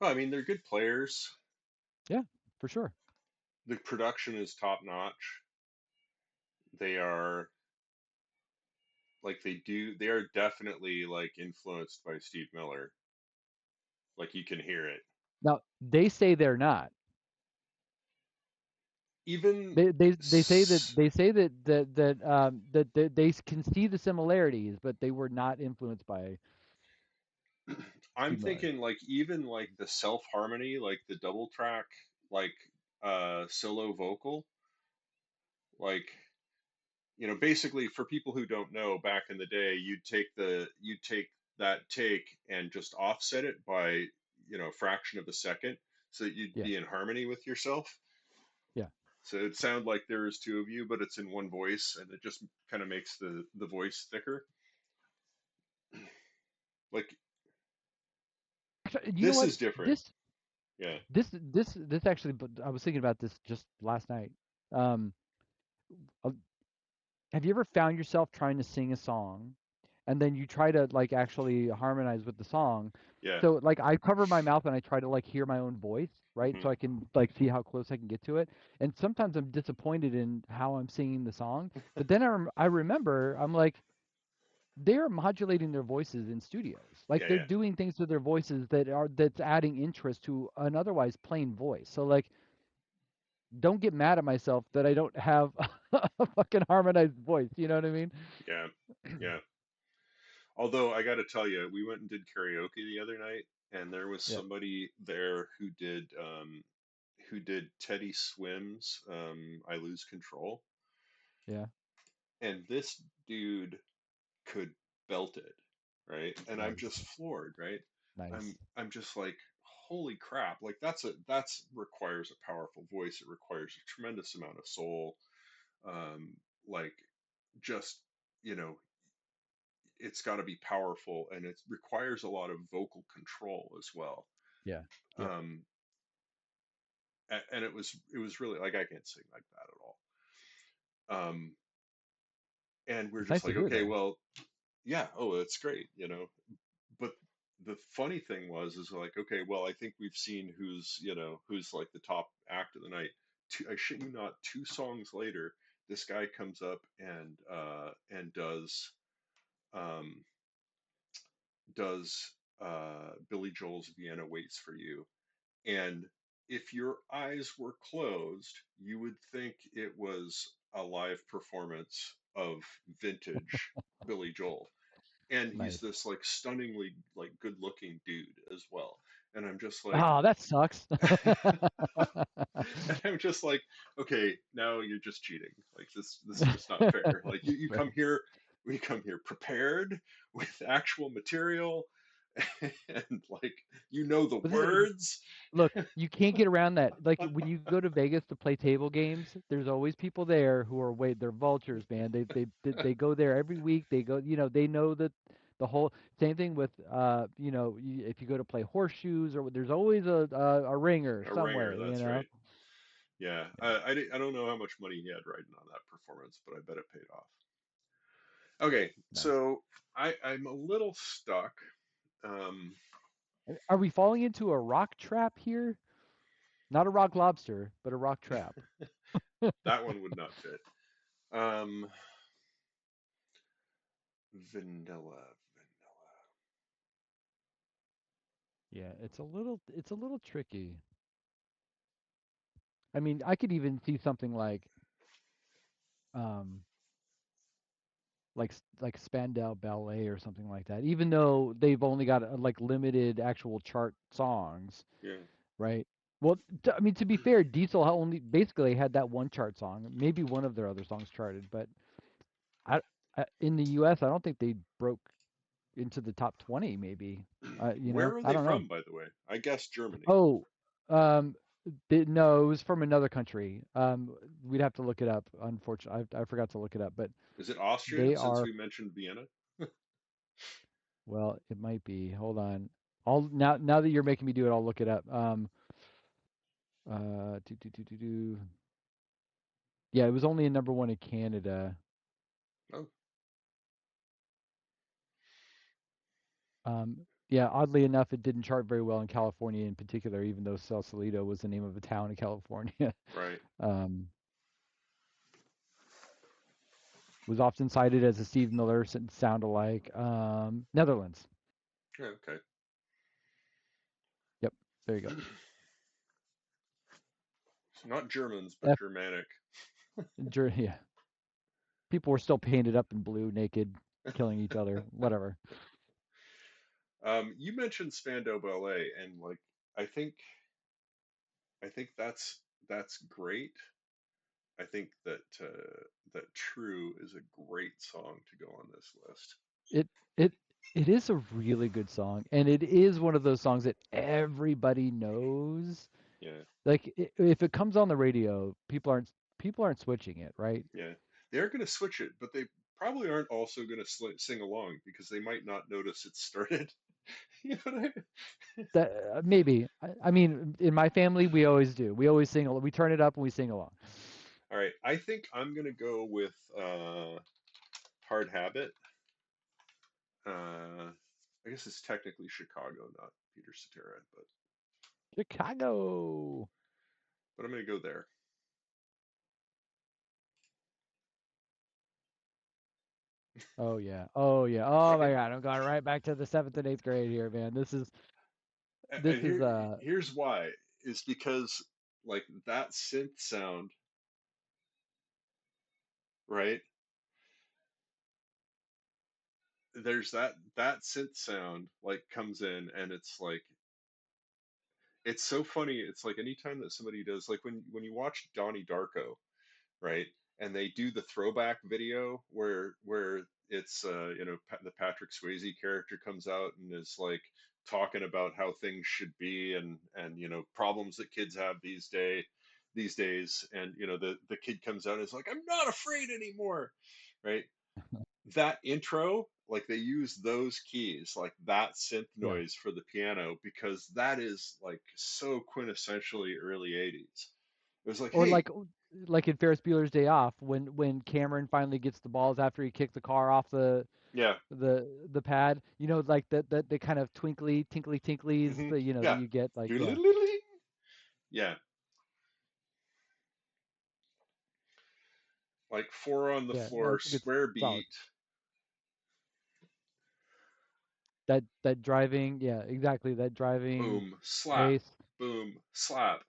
Well, I mean, they're good players. Yeah, for sure. The production is top notch. They are they are definitely like influenced by Steve Miller. Like you can hear it. Now, they say they're not. Even They say that s- they can see the similarities, but they were not influenced by I'm Steve Miller. thinking like even like the self harmony, like the double track, like solo vocal, like basically for people who don't know, back in the day, you'd take that take and just offset it by a fraction of a second so that you'd Yeah, be in harmony with yourself. yeah. So it sound like there is two of you, but it's in one voice, and it just kind of makes the voice thicker. Like Actually, you know this what? is different. This Yeah, this actually, but I was thinking about this just last night. Um, uh, have you ever found yourself trying to sing a song, and then you try to like actually harmonize with the song? yeah, So like I cover my mouth and I try to like hear my own voice, right? hmm So I can like see how close I can get to it. And sometimes I'm disappointed in how I'm singing the song. But then I remember I'm like they're modulating their voices in studios. Like yeah, they're yeah, doing things to their voices that's adding interest to an otherwise plain voice. So like don't get mad at myself that I don't have a fucking harmonized voice. You know what I mean? yeah, yeah. Although I got to tell you, we went and did karaoke the other night, and there was Yeah. somebody there who did Teddy Swims' "I Lose Control," Yeah. and this dude could belt it, right? And I'm Nice. just floored, right? I'm Nice. I'm just like, holy crap! Like that's requires a powerful voice. It requires a tremendous amount of soul. Like just you know, it's got to be powerful, and it requires a lot of vocal control as well. Yeah. Yep. Um, and it was really like I can't sing like that at all. Um, and we're It's just nice to like, hear okay, though. well, yeah, oh, that's great, you know. But the funny thing was, is like, okay, well, I think we've seen who's, you know, who's like the top act of the night. I shit you not, 2 songs later, this guy comes up and um, does Billy Joel's Vienna Waits for You. And if your eyes were closed, you would think it was a live performance of vintage Billy Joel. And he's Nice. this like stunningly like good looking dude as well. And I'm just like, Oh, that sucks. and I'm just like, okay, now you're just cheating. Like this is just not fair. Like you Fair. come here, we come here prepared with actual material and like you know the But words. look, you can't get around that. Like when you go to Vegas to play table games, there's always people there who are wait, they're vultures, man. They go there every week. They go, they know that the whole same thing with if you go to play horseshoes or there's always a ringer A ringer, somewhere. that's right. Yeah, I don't know how much money he had riding on that performance, but I bet it paid off. Okay, Nice. so I'm a little stuck. Um, Are we falling into a rock trap here? Not a rock lobster, but a rock trap. that one would not fit. Um, vanilla. Yeah, it's a little tricky. I mean, I could even see something um like Spandau Ballet or something like that. Even though they've only got like limited actual chart songs, Yeah. right? Well, I mean, to be fair, Diesel only basically had that one chart song. Maybe one of their other songs charted, but I, in the U.S., I don't think they broke into the top 20. Maybe, Where are I they don't know. from, by the way? I guess Germany. Oh, um, no, it was from another country. We'd have to look it up. Unfortunately, I forgot to look it up, but Is it Austrian they since are. we mentioned Vienna? Well, it might be. Hold on. Now that you're making me do it, I'll look it up. Yeah, it was only a number one in Canada. Oh, Yeah, oddly enough, it didn't chart very well in California in particular, even though Sausalito was the name of a town in California. right. um, was often cited as a Steve Miller sound alike. Netherlands. Yeah, okay. Yep, there you go. So not Germans, but F, Germanic. yeah, people were still painted up in blue, naked, killing each other. Whatever. You mentioned Spandau Ballet, and like I think I think that's great. I think that True is a great song to go on this list. It it it is a really good song, and it is one of those songs that everybody knows. Yeah, Like if it comes on the radio, people aren't switching it, right? yeah. They're going to switch it, but they probably aren't also going to sing along because they might not notice it started. You know what I mean? That maybe. I mean, in my family, we always do. We always sing. We turn it up and we sing along. All right, I think I'm going to go with Hard Habit. I guess it's technically Chicago, not Peter Cetera, Chicago. but I'm going to go there. Oh yeah. Oh yeah. Oh my Right? God. I'm going right back to the seventh and eighth grade here, man. This is And this is here's why is because like that synth sound, right? There's that synth sound like comes in and it's so funny. It's like anytime that somebody does like when you watch Donnie Darko, right? And they do the throwback video where it's the Patrick Swayze character comes out and is like talking about how things should be and problems that kids have these days and the kid comes out and is like I'm not afraid anymore, right? That intro, like they use those keys, like that synth yeah. noise for the piano because that is like so quintessentially early 80s. It was like, Or hey, like like in Ferris Bueller's Day Off, when Cameron finally gets the balls after he kicked the car off Yeah. the pad, like that the kind of twinkly tinkly tinklies Hmm. that that Yeah. you get, like, yeah, Yeah. Like four on the yeah, floor, it's a good, square solid. beat, That driving, yeah, exactly, that driving boom, slap, bass. boom, slap.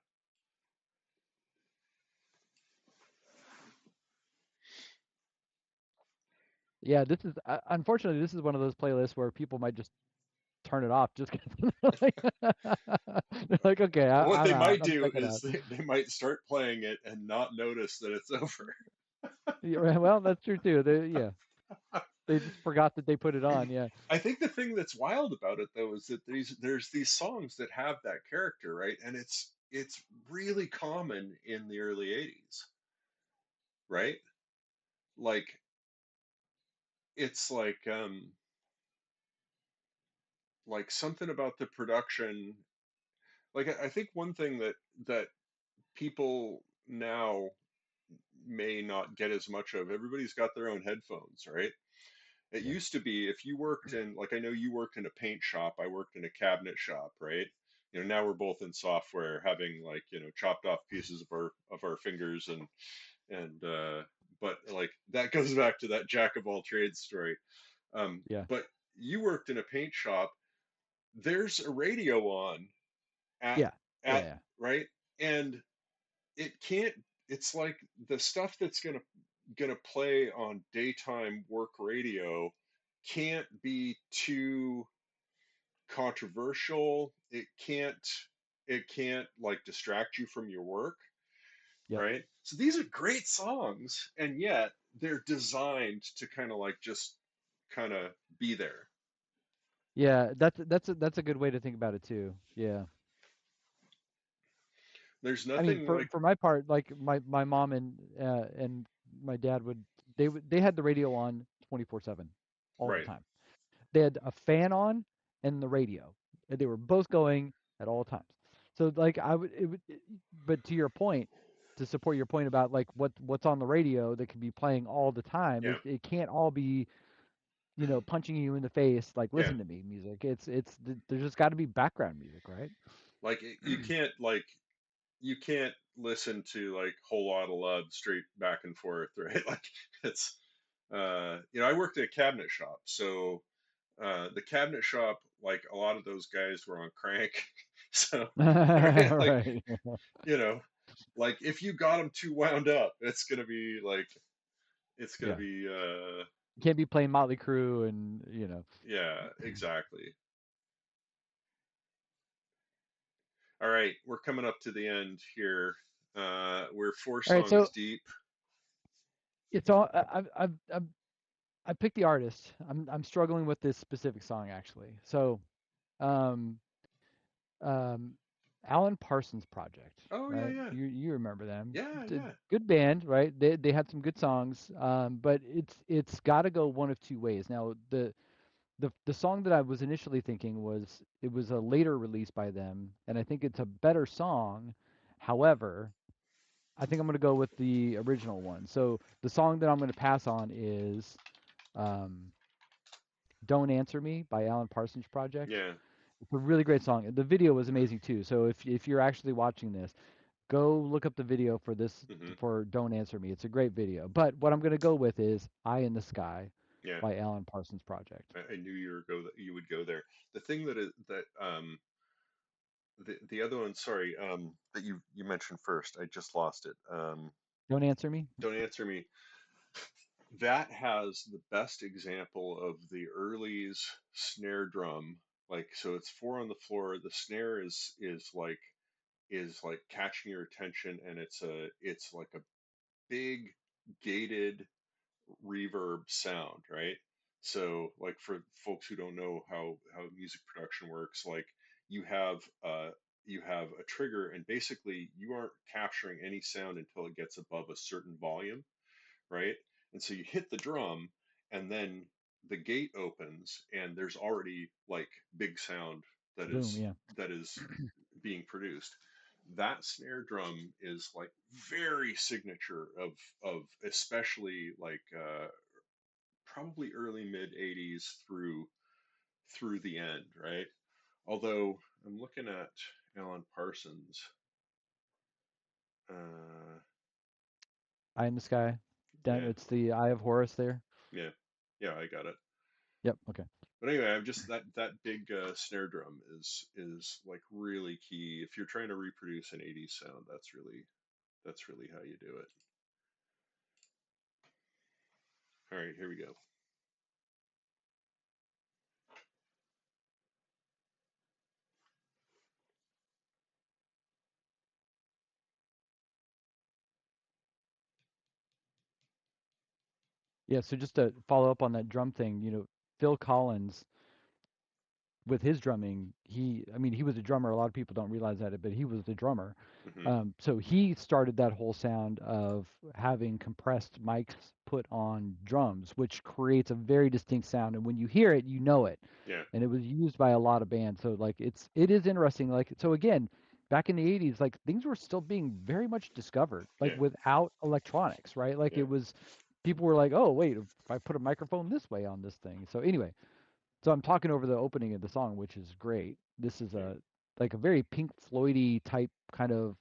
Yeah, this is unfortunately, this is one of those playlists where people might just turn it off just 'cause they're like, okay, What I'm they out, might I'm do checking is out. they might start playing it and not notice that it's over. Yeah, right, well, that's true too. Yeah, they just forgot that they put it on. Yeah, I think the thing that's wild about it though is that there's these songs that have that character, right? And it's really common in the early 80s, right? Like it's like something about the production. Like I think one thing that people now may not get as much of, everybody's got their own headphones, right? It yeah, used to be if you worked in, like, I know you worked in a paint shop, I worked in a cabinet shop, right? Now we're both in software, having like, chopped off pieces of our fingers and but like that goes back to that jack of all trades story. yeah, But you worked in a paint shop, there's a radio on at yeah, at yeah, right? And it can't, it's like the stuff that's gonna play on daytime work radio can't be too controversial. It can't like distract you from your work, yep, right? So these are great songs, and yet they're designed to kind of like just kind of be there. yeah. That's a good way to think about it too. Yeah. There's I mean, nothing for like, my part, like my mom and my dad they had the radio on 24/7 all the right, time. They had a fan on and the radio, and they were both going at all times. So like I would it would, but to your point, to support your point about like what's on the radio that can be playing all the time, yeah, it can't all be punching you in the face like yeah. listen to me music. There's just got to be background music, right? Like you can't listen to like whole lot of love straight back and forth, right? Like it's I worked at a cabinet shop, so the cabinet shop, like a lot of those guys were on crank. So right, like, Right. you know like if you got them too wound up, it's gonna be like, it's gonna Yeah. be You can't be playing Motley Crue and yeah, exactly. All right, we're coming up to the end here. We're four All right, songs so deep. it's all I picked the artist. I'm struggling with this specific song actually. So, um, um, Alan Parsons Project, Oh yeah, right? yeah, You remember them? yeah, yeah. Good band, right? They had some good songs, but it's got to go one of two ways. Now, the song that I was initially thinking was it was a later release by them, and I think it's a better song. However, I think I'm gonna go with the original one. So the song that I'm gonna pass on is um, "Don't Answer Me" by Alan Parsons Project. Yeah. It's a really great song. The video was amazing too. So if you're actually watching this, go look up the video for this Hmm. for "Don't Answer Me." It's a great video. But what I'm gonna go with is "Eye in the Sky" Yeah. by Alan Parsons Project. I knew you would go there. The thing that is that the other one, sorry, that you mentioned first, I just lost it. "Don't Answer Me." Don't answer me. That has the best example of the early's snare drum. Like, so it's four on the floor. The snare is like catching your attention, and it's like a big gated reverb sound, right? So like for folks who don't know how music production works, like you have uh you have a trigger, and basically you aren't capturing any sound until it gets above a certain volume, right? And so you hit the drum, and then the gate opens, and there's already like big sound that Boom. is Yeah. that is being produced. that snare drum is like very signature of especially like probably early mid 80s through the end, right? Although I'm looking at Alan Parsons. Uh, Eye in the Sky. yeah, It's the Eye of Horus there. yeah, yeah, I got it. Yep. Okay. But anyway, I'm just that big snare drum is like really key if you're trying to reproduce an 80s sound. That's really how you do it. All right, here we go. Yeah. So just to follow up on that drum thing, Phil Collins with his drumming, I mean, he was a drummer. A lot of people don't realize that, but he was the drummer. Hmm. So he started that whole sound of having compressed mics put on drums, which creates a very distinct sound. And when you hear it, you know it. Yeah, And it was used by a lot of bands. So like it is interesting. Like so again, back in the 80s, like things were still being very much discovered, like yeah, without electronics, right? Like yeah, it was people were like, oh wait, if I put a microphone this way on this thing. So anyway, so I'm talking over the opening of the song, which is great. This is yeah. a like a very Pink Floydy type kind of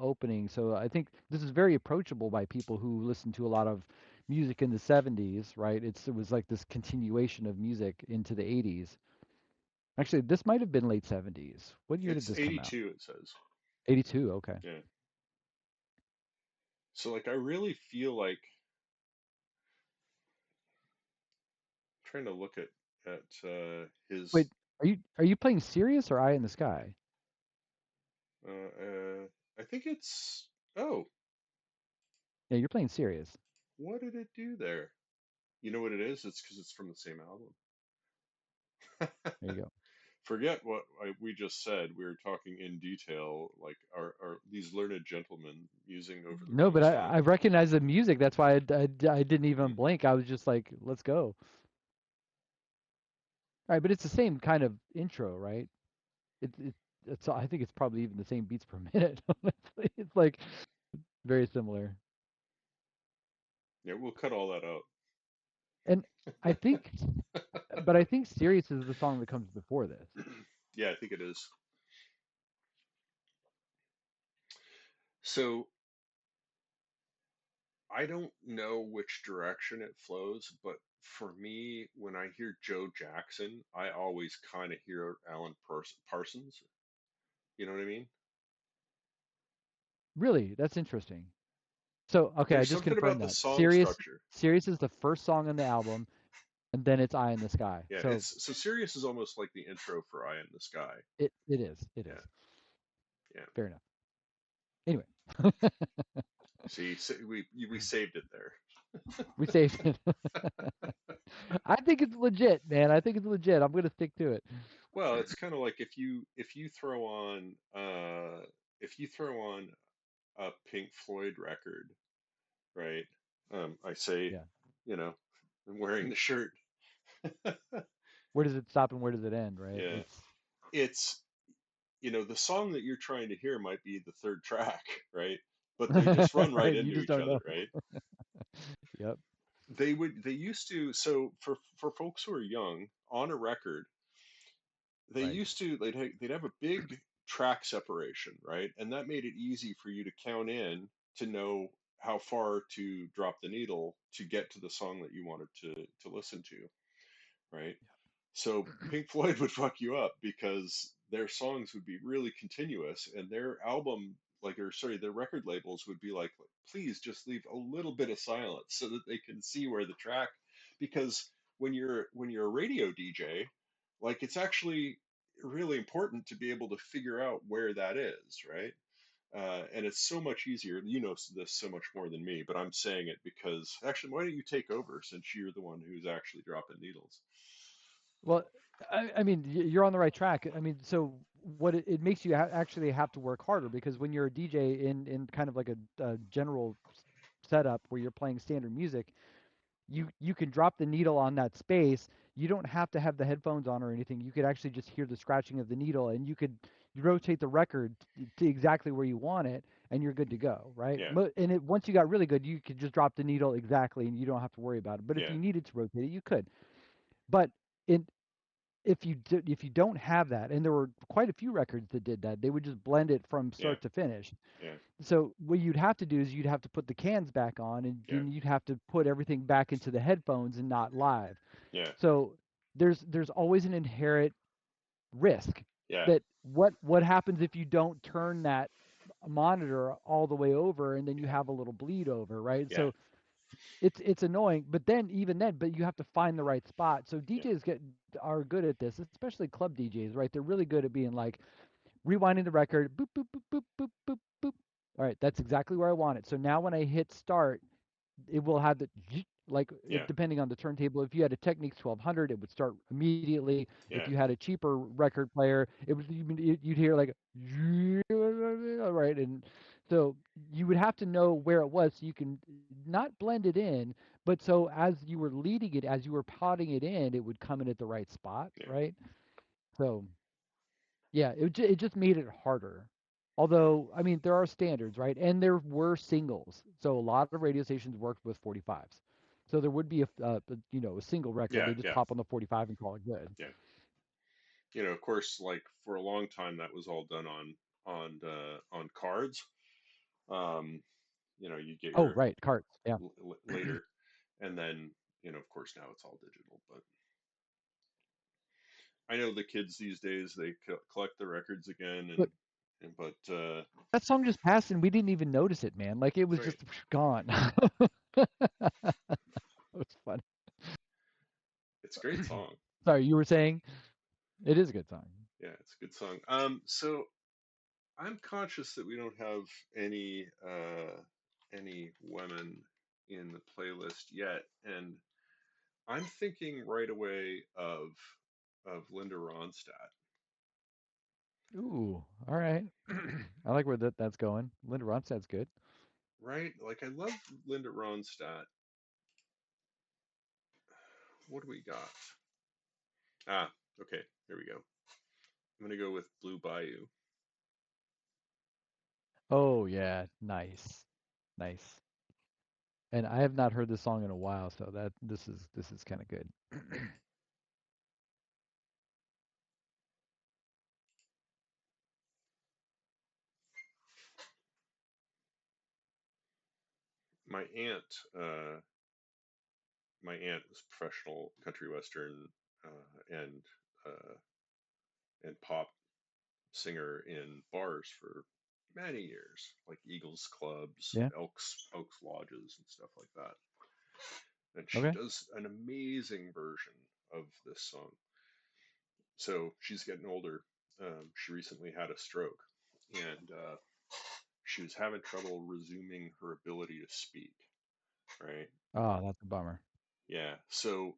opening. So I think this is very approachable by people who listen to a lot of music in the 70s, right? It was like this continuation of music into the 80s. Actually, this might have been late 70s. What year did It's this come out? 82, it says. 82. Okay. Yeah. So like I really feel like trying to look at his Wait, are you playing Sirius or Eye in the Sky? I think it's oh, Yeah, you're playing Sirius. what did it do there? You know what it is? It's because it's from the same album. There you go. Forget what we just said. We were talking in detail, like are these learned gentlemen using over the No, wrong but song. I recognize the music. That's why I didn't even Hmm. blink. I was just like, let's go. Right, but it's the same kind of intro, right? It's I think it's probably even the same beats per minute. Honestly, it's like very similar. Yeah, we'll cut all that out. And I think, but I think "Serious" is the song that comes before this. Yeah, I think it is. So I don't know which direction it flows, but for me, when I hear Joe Jackson, I always kind of hear Parsons. You know what I mean? Really, that's interesting. So, okay, I There's just something about confirmed the that. song "Serious," structure. "Serious" is the first song on the album, and then it's "Eye in the Sky." Yeah, So it's so Sirius is almost like the intro for Eye in the Sky. it is. It Yeah, is. yeah. Fair enough. Anyway, See, we saved it there. we saved it. I think it's legit, man. I think it's legit. I'm gonna stick to it. Well, it's kind of like if you throw on a Pink Floyd record, right? I say, Yeah. you know, I'm wearing the shirt. Where does it stop and where does it end, right? Yeah, It's it's the song that you're trying to hear might be the third track, right? But they just run right right. You into just each don't other, know. right? Yep. They used to, so for folks who are young on a record, they Right. used to they'd have a big track separation, right? And that made it easy for you to count in to know how far to drop the needle to get to the song that you wanted to listen to, right? So Pink Floyd would fuck you up because their songs would be really continuous and their album or sorry, their record labels would be like, please just leave a little bit of silence so that they can see where the track because when you're a radio DJ, like it's actually really important to be able to figure out where that is, right? And it's so much easier. You know this so much more than me, but I'm saying it because actually, why don't you take over since you're the one who's actually dropping needles? Well, I mean, you're on the right track. I mean, so what it makes you actually have to work harder because when you're a DJ in kind of like a general setup where you're playing standard music, you can drop the needle on that space. You don't have to have the headphones on or anything. You could actually just hear the scratching of the needle, and you rotate the record to exactly where you want it, and you're good to go, right? yeah, And once you got really good, you could just drop the needle exactly, and you don't have to worry about it. But if yeah, you needed to rotate it, you could. But in if you don't have that, and there were quite a few records that did that, they would just blend it from yeah, start to finish. yeah, So what you'd have to do is you'd have to put the cans back on, and yeah, then you'd have to put everything back into the headphones and not live. yeah, So there's always an inherent risk yeah, that what happens if you don't turn that monitor all the way over, and then you yeah, have a little bleed over, right? yeah, So it's annoying, but then even then, but you have to find the right spot. So yeah, DJs are good at this, especially club DJs, right? They're really good at being like rewinding the record, boop boop boop boop boop boop boop. All right, that's exactly where I want it. So now when I hit start, it will have the like yeah, depending on the turntable. If you had a Technics 1200, it would start immediately. If yeah, you had a cheaper record player, it would you'd hear like right, and so you would have to know where it was so you can not blend it in, but so as you were leading it, as you were potting it in, it would come in at the right spot, yeah, right? So yeah, it just made it harder. Although, I mean, there are standards, right? And there were singles. So a lot of radio stations worked with 45s. So there would be a single record. yeah, They just yeah, pop on the 45 and call it good. yeah. Of course, like for a long time, that was all done on cards. Um, you get Oh, your right, carts. Yeah. later, and then of course, now it's all digital. But I know the kids these days they collect the records again, But and but that song just passed and we didn't even notice it, man. Like it that's was right. just gone. It was funny. It's a great song. Sorry, you were saying it is a good song. Yeah, it's a good song. So I'm conscious that we don't have any women in the playlist yet, and I'm thinking right away of Linda Ronstadt, Ooh, all right. I like where that's going. Linda Ronstadt's good. right? Like I love Linda Ronstadt. What do we got? Ah, okay, here we go. I'm gonna go with Blue Bayou. Oh yeah, nice, nice. And I have not heard this song in a while, so that this is kind of good. My aunt, uh, my aunt was a professional country western uh, and pop singer in bars for many years, like Eagles clubs, Yeah. Elks lodges, and stuff like that. And she Okay. does an amazing version of this song. So she's getting older. She recently had a stroke, and she was having trouble resuming her ability to speak. Right? Oh, that's a bummer. Yeah. So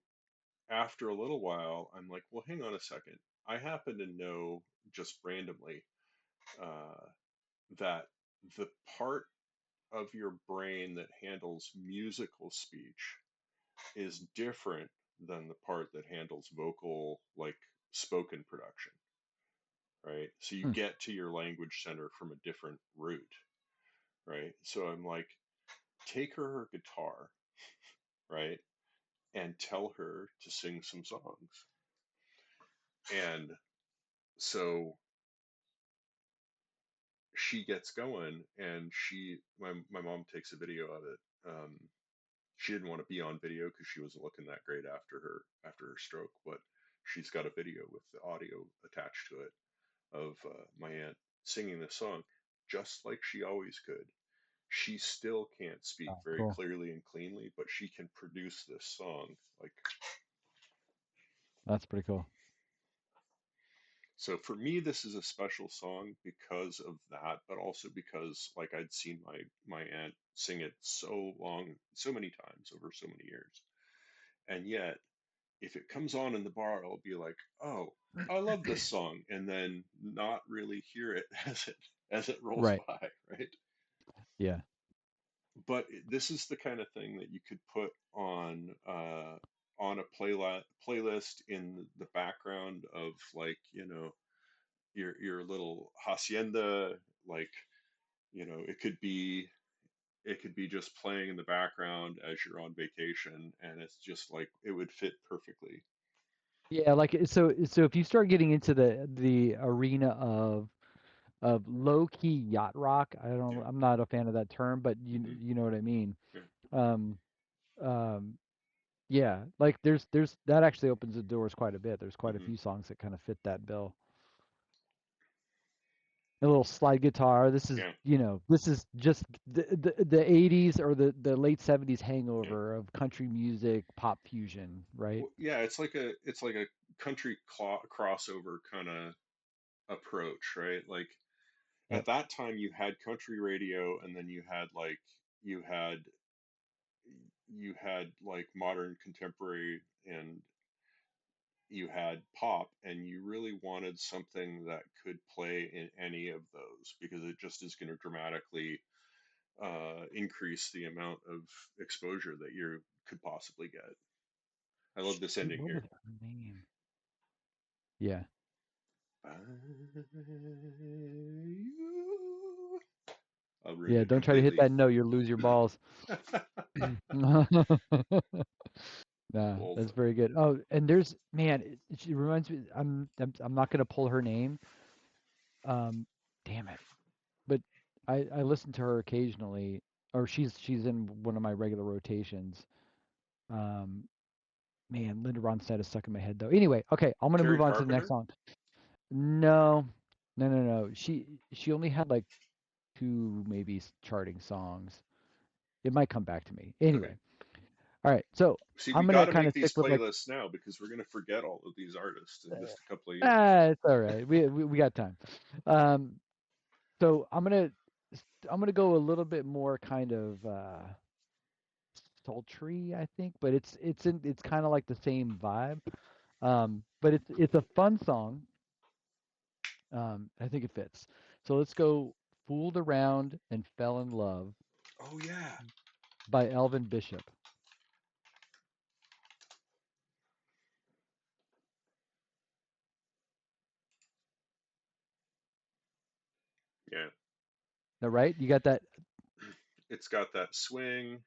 after a little while, I'm like, well, hang on a second. I happen to know just randomly uh, that the part of your brain that handles musical speech is different than the part that handles vocal, like spoken production, right? So you Hmm. get to your language center from a different route, right? So I'm like, take her guitar, right? And tell her to sing some songs. And so she gets going and my mom takes a video of it. She didn't want to be on video because she wasn't looking that great after her stroke, but she's got a video with the audio attached to it of my aunt singing this song just like she always could. She still can't speak Oh, very cool. clearly and cleanly, but she can produce this song. Like, That's pretty cool. so for me, this is a special song because of that, but also because like I'd seen my aunt sing it so many times over so many years, and yet if it comes on in the bar, I'll be like, "Oh, I love this song," and then not really hear it as it rolls Right. by, right? Yeah. But this is the kind of thing that you could put on a playlist in the background of like your little hacienda, like, it could be just playing in the background as you're on vacation, and it's just like it would fit perfectly. Yeah, like so if you start getting into the arena of low key yacht rock, Yeah. I'm not a fan of that term, but Hmm. you know what I mean. Yeah. Um um yeah, like there's that actually opens the doors quite a bit. There's quite a Hmm. few songs that kind of fit that bill. A little slide guitar. This is, Yeah. this is just the 80s or the late 70s Yeah. hangover of country music, pop fusion, right? Well, yeah, it's like a country crossover kind of approach, right? Like at Yep. that time you had country radio, and then you had you had like modern contemporary, and you had pop, and you really wanted something that could play in any of those because it just is going to dramatically increase the amount of exposure that you could possibly get. I love this Shoot, ending what was here. her name? Yeah. By you. I'll ruin Yeah, it don't try to hit completely. that note, you'll lose your balls. Nah, Both. that's very good. Oh, and there's man, she reminds me. I'm not gonna pull her name. Damn it. But I listen to her occasionally, or she's in one of my regular rotations. Um, Man, Linda Ronstadt is stuck in my head though. Anyway, okay, I'm gonna Carrie move on to the next Carpenter. song. No, no. She only had like two maybe charting songs. It might come back to me. Okay. Anyway, all right. So See, we I'm got gonna to kind make of stick these with like, playlists now because we're going to forget all of these artists in just a couple of years. ah, it's all right. We got time. Um, so I'm gonna go a little bit more kind of sultry, I think, but it's kind of like the same vibe. But it's a fun song. I think it fits. So let's go "Fooled Around and Fell in Love" Oh yeah. by Elvin Bishop. Yeah. All right, you got that? It's got that swing.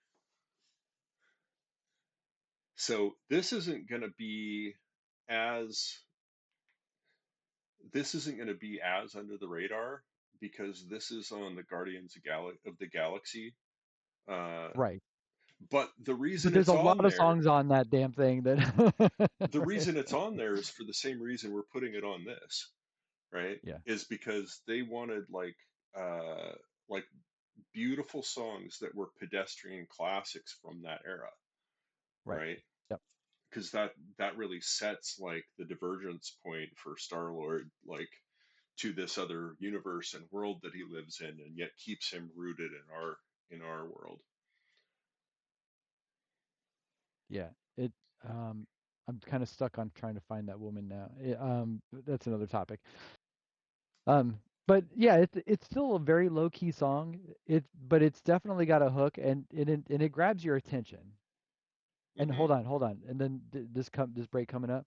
So as this isn't going to be as under the radar because this is on the Guardians of the Galaxy. Uh, Right. but the reason But there's it's a on lot of there, songs on that damn thing that. the reason it's on there is for the same reason we're putting it on this, right? Yeah. Is because they wanted like beautiful songs that were pedestrian classics from that era, Right. right? Yep. Because that really sets like the divergence point for Star Lord, like to this other universe and world that he lives in, and yet keeps him rooted in our world. Yeah. It. Um. I'm kind of stuck on trying to find that woman now. That's another topic. But yeah, it's still a very low key song. But it's definitely got a hook, and it grabs your attention. And Hmm. hold on, and then this break coming up,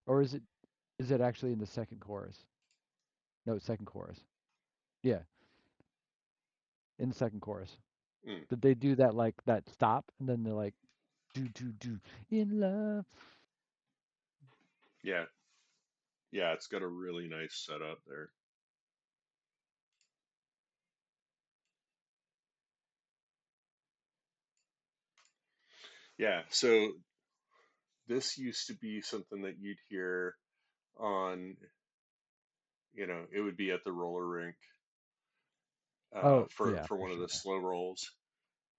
or is it actually in the second chorus? No, second chorus. Yeah, in the second chorus. Mm, Did they do that like that stop, and then they're like do in love? yeah, yeah, it's got a really nice setup there. Yeah, so this used to be something that you'd hear on, it would be at the roller rink Oh for yeah, for one of the sure, slow rolls,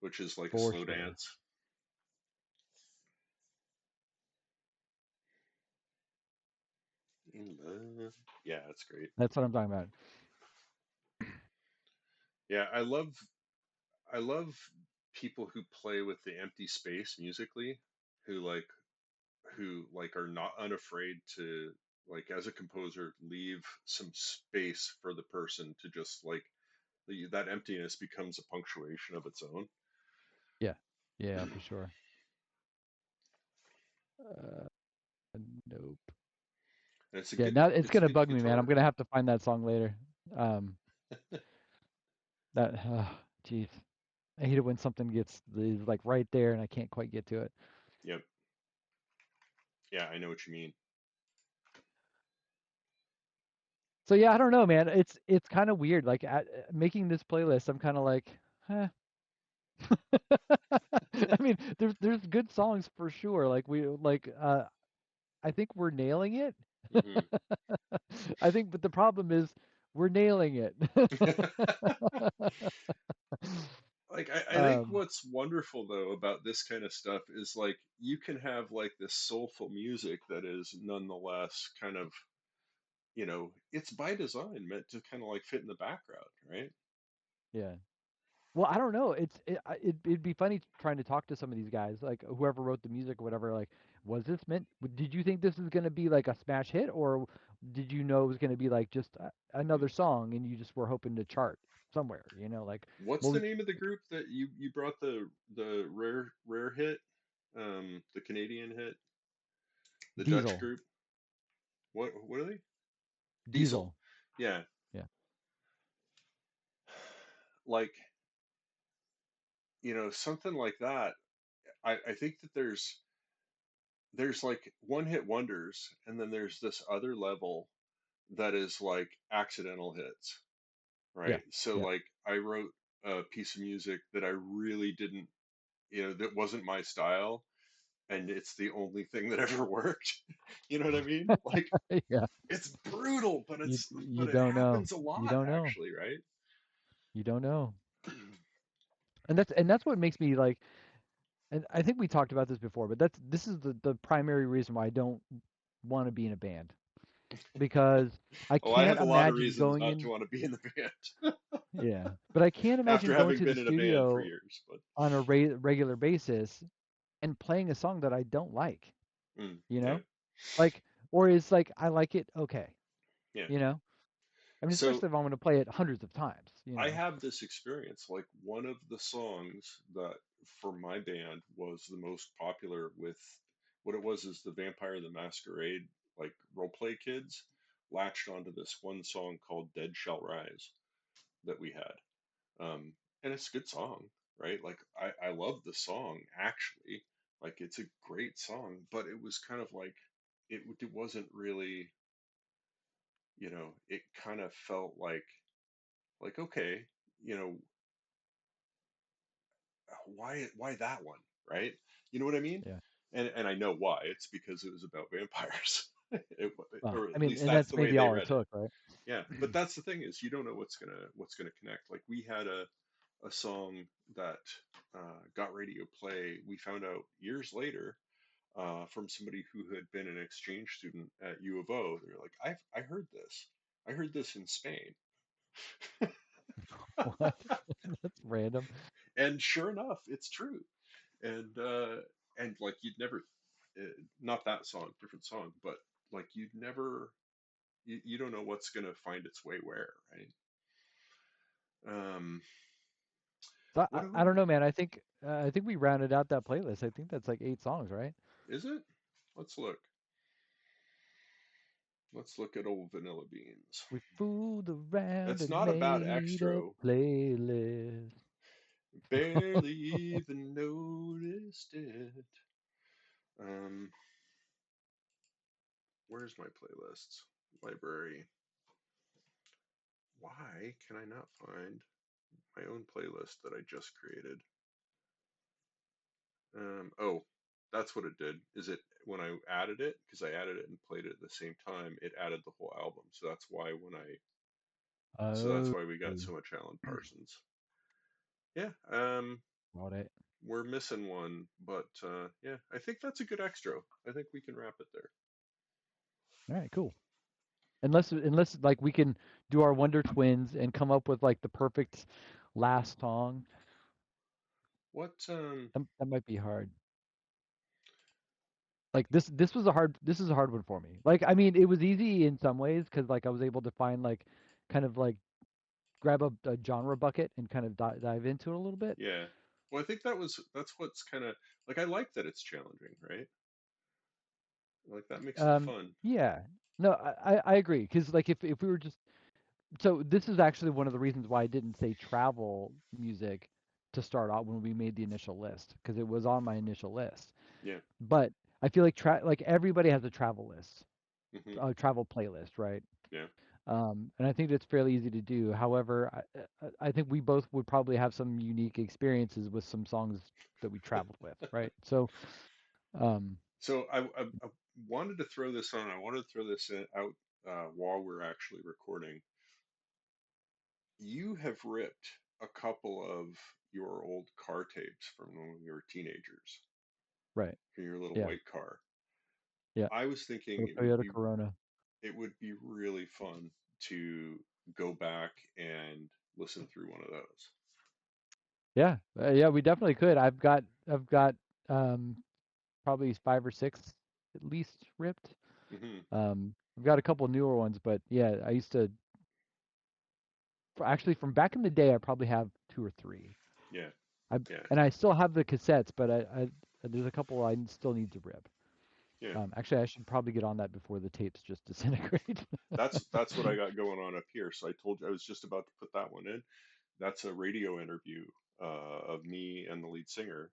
which is like a for slow sure. dance. In love. Yeah, that's great. That's what I'm talking about. Yeah, I love people who play with the empty space musically, who like are not unafraid to, like, as a composer, leave some space for the person to just like that emptiness becomes a punctuation of its own. Yeah, yeah, for sure. Uh, nope. and it's a Yeah, good now it's it's a gonna good bug me, man. I'm guitar. gonna have to find that song later. Um, that, jeez, I hate it when something is like right there and I can't quite get to it. Yep. Yeah, I know what you mean. So yeah, I don't know, man. It's kind of weird. Like making this playlist, I'm kind of like, huh. I mean, there's good songs for sure. Like I think we're nailing it. Hmm. I think, but the problem is we're nailing it. Like I think um, what's wonderful though about this kind of stuff is like you can have like this soulful music that is nonetheless kind of, it's by design meant to kind of like fit in the background, right? yeah. Well, I don't know. It'd be funny trying to talk to some of these guys, like whoever wrote the music or whatever. Like, was this meant? Did you think this was gonna be like a smash hit, or did you know it was gonna be like just Hmm. another song and you just were hoping to chart somewhere? Like What's what the was name of the group that you brought the rare hit, the Canadian hit, the Dutch Diesel? group? What are they? Diesel. Diesel. Yeah. Yeah. Like, something like that. I think that there's like one hit wonders, and then there's this other level that is like accidental hits, Yeah. right? So Yeah. like I wrote a piece of music that I really didn't, that wasn't my style, and it's the only thing that ever worked. You know what I mean? Like Yeah. it's brutal, but You it don't know. happens a You lot don't know. actually, right? You don't know. And that's what makes me like. And I think we talked about this before, but this is the primary reason why I don't want to be in a band because I Oh, I can't have a lot of imagine reasons going not to in. want to be in the band Yeah, but I can't after imagine going having to the been in a band for studio years. But on a regular basis and playing a song that I don't like, you yeah, know? Like, or is like, I like it, okay, yeah. you know? I mean, So especially if I'm going to play it hundreds of times, I have this experience. Like one of the songs that for my band was the most popular with what it was is the Vampire the Masquerade like role play kids latched onto this one song called Dead Shall Rise that we had. And it's a good song, right? Like I love the song actually. Like it's a great song, but it was kind of like it wasn't really, it kind of felt like okay, you know, why that one, right? You know what I mean? yeah. And I know why. It's because it was about vampires. Well, Or I at mean, least and that's that's the way maybe they all it read it. took, right? Yeah, but that's the thing is you don't know what's gonna connect. Like we had a song that got radio play. We found out years later from somebody who had been an exchange student at U of O. They're like, I heard this. I heard this in Spain. What? That's random. And sure enough, it's true. And like you'd never, not that song, different song, but like you'd never, you don't know what's gonna find its way where, right? Um, So what do I don't we? know, man. I think we rounded out that playlist. I think that's like 8 songs, right? Is it? Let's look. Let's look at old Vanilla Beans. We fooled around That's and not a bad made a extra. playlist. Barely even noticed it. Um, where's my playlists? Library. Why can I not find my own playlist that I just created? Oh, that's what it did. Is it when I added it, because I added it and played it at the same time, it added the whole album. So that's Oh, why we got so much Alan Parsons. Yeah, got it. we're missing one, but yeah, I think that's a good extra. I think we can wrap it there. All right, cool. Unless like we can do our Wonder Twins and come up with like the perfect last song. What? That might be hard. Like this is a hard one for me. Like I mean, it was easy in some ways because like I was able to find like kind of like grab a genre bucket and kind of dive into it a little bit. Yeah. Well, I think that's what's kind of like I like that it's challenging, right? Like that makes it Um, fun. yeah. No, I agree because like if we were just so this is actually one of the reasons why I didn't say travel music to start out when we made the initial list because it was on my initial list. Yeah. But I feel like like everybody has a travel list, Hmm. a travel playlist, right? Yeah. And I think that's fairly easy to do. However, I think we both would probably have some unique experiences with some songs that we traveled with, right? So, um, So I wanted to throw this on. I wanted to throw this out while we're actually recording. You have ripped a couple of your old car tapes from when you were teenagers right. in your little Yeah. white car. Yeah. I was thinking Little Toyota Corona. it would be really fun to go back and listen through one of those. Yeah. Yeah, we definitely could. I've got um probably 5 or 6 at least ripped. Hmm. I've got a couple newer ones, but yeah, I used to actually from back in the day I probably have 2 or 3. Yeah. I Yeah. and I still have the cassettes, but I there's a couple I still need to rip. Yeah. Actually, I should probably get on that before the tapes just disintegrate. That's what I got going on up here. So I told you I was just about to put that one in. That's a radio interview of me and the lead singer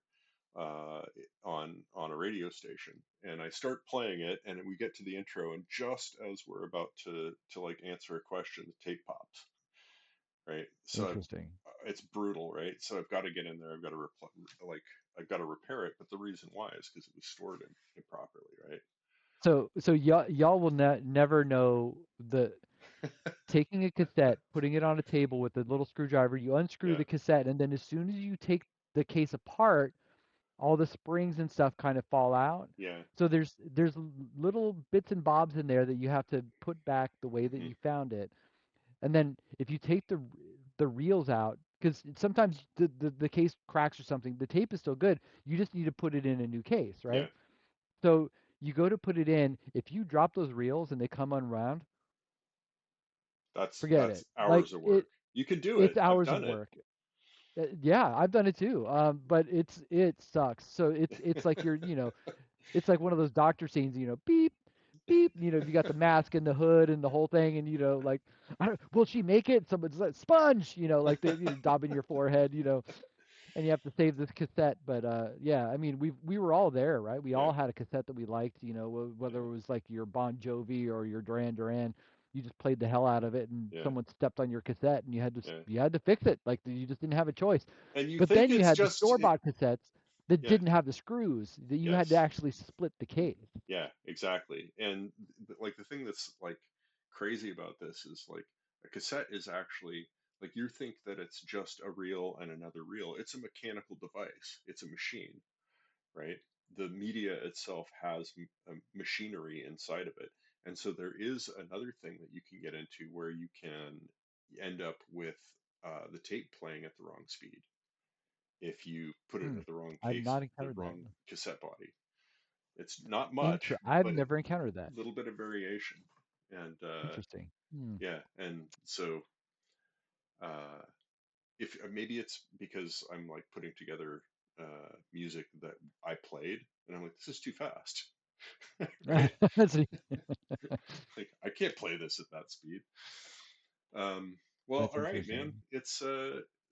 uh, on a radio station, and I start playing it, and we get to the intro, and just as we're about to like answer a question, the tape pops, right? So Interesting. it's brutal, right? So I've got to get in there. I've got to like I've got to repair it, but the reason why is because it was stored improperly, right? So y'all will never know the taking a cassette, putting it on a table with a little screwdriver, you unscrew Yeah, the cassette, and then as soon as you take the case apart, all the springs and stuff kind of fall out. yeah, So there's little bits and bobs in there that you have to put back the way that hmm, you found it. And then if you take the reels out, because sometimes the case cracks or something, the tape is still good. You just need to put it in a new case, yeah. right? So you go to put it in. If you drop those reels and they come unwound, forget That's it. Like hours of work. You can do it's it. I've hours of done it. work. Yeah, I've done it too. But it sucks. So it's like it's like one of those doctor scenes, beep, beep. If you got the mask and the hood and the whole thing, and like, will she make it? Someone's like, sponge, like they daubing your forehead, and you have to save this cassette. But yeah, I mean, we were all there, right? We Yeah, all had a cassette that we liked, whether yeah, it was like your Bon Jovi or your Duran Duran. You just played the hell out of it, and yeah, someone stepped on your cassette, and yeah. you had to fix it. Like you just didn't have a choice. And you But think then you it's had the just it, store-bought cassettes that yeah, didn't have the screws, that you had to yes. actually split the case. Yeah, exactly. And like the thing that's like crazy about this is like a cassette is actually like you think that it's just a reel and another reel. It's a mechanical device. It's a machine, right? The media itself has machinery inside of it. And so there is another thing that you can get into where you can end up with the tape playing at the wrong speed if you put it Hmm. at the wrong I've case, not the encountered that. wrong cassette body. It's not much, I've but never encountered that. little bit of variation. And Interesting. Hmm. yeah, and so uh, if maybe it's because I'm like putting together music that I played, and I'm like, this is too fast, right? That's Like I can't play this at that speed. Um, well, that's all right, man. interesting. It's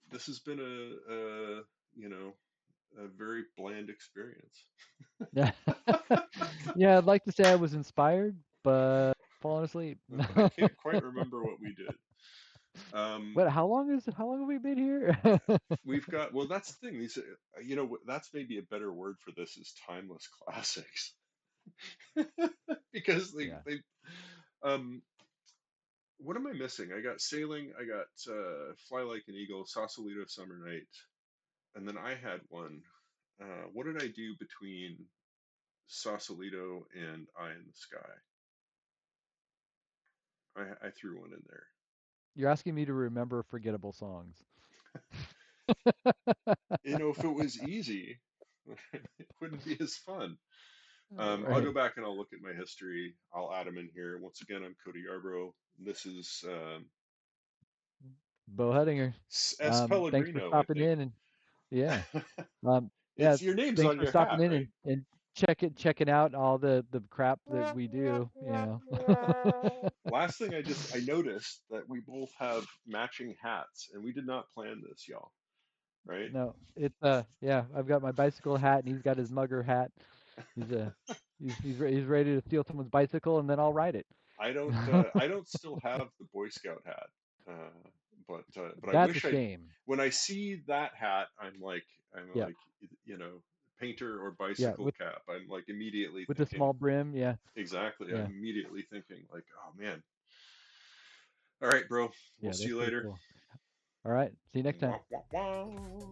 this has been a you know a very bland experience. Yeah. Yeah, I'd like to say I was inspired, but falling asleep. I can't quite remember what we did. Um, But how long have we been here? we've got well, that's the thing. These that's maybe a better word for this is timeless classics because Yeah. they um what am I missing? I got Sailing, I got Fly Like an Eagle, Sausalito Summer Night, and then I had one. What did I do between Sausalito and Eye in the Sky? I threw one in there. You're asking me to remember forgettable songs. If it was easy, it wouldn't be as fun. I'll go Right. back and I'll look at my history. I'll add them in here. Once again, I'm Cody Yarbrough. This is Bo Huttinger. S. Thanks for Pellegrino, I stopping think. in and yeah. Um, yeah, It's your name's thanks on for your stopping hat, in right? and checking out all the crap that we do, you know. Last thing I noticed that we both have matching hats, and we did not plan this, y'all. Right? No, it's yeah, I've got my bicycle hat and he's got his mugger hat. He's he's ready to steal someone's bicycle and then I'll ride it. I don't still have the Boy Scout hat, uh, but I That's a wish I. shame. When I see that hat, I'm Yeah. like you know painter or Yeah, bicycle cap. I'm like immediately with the thinking small brim, yeah. exactly. I'm Yeah. immediately thinking like, oh man. All right, bro. We'll Yeah, see that's you pretty later. cool. All right. See you next time. Wah, wah, wah.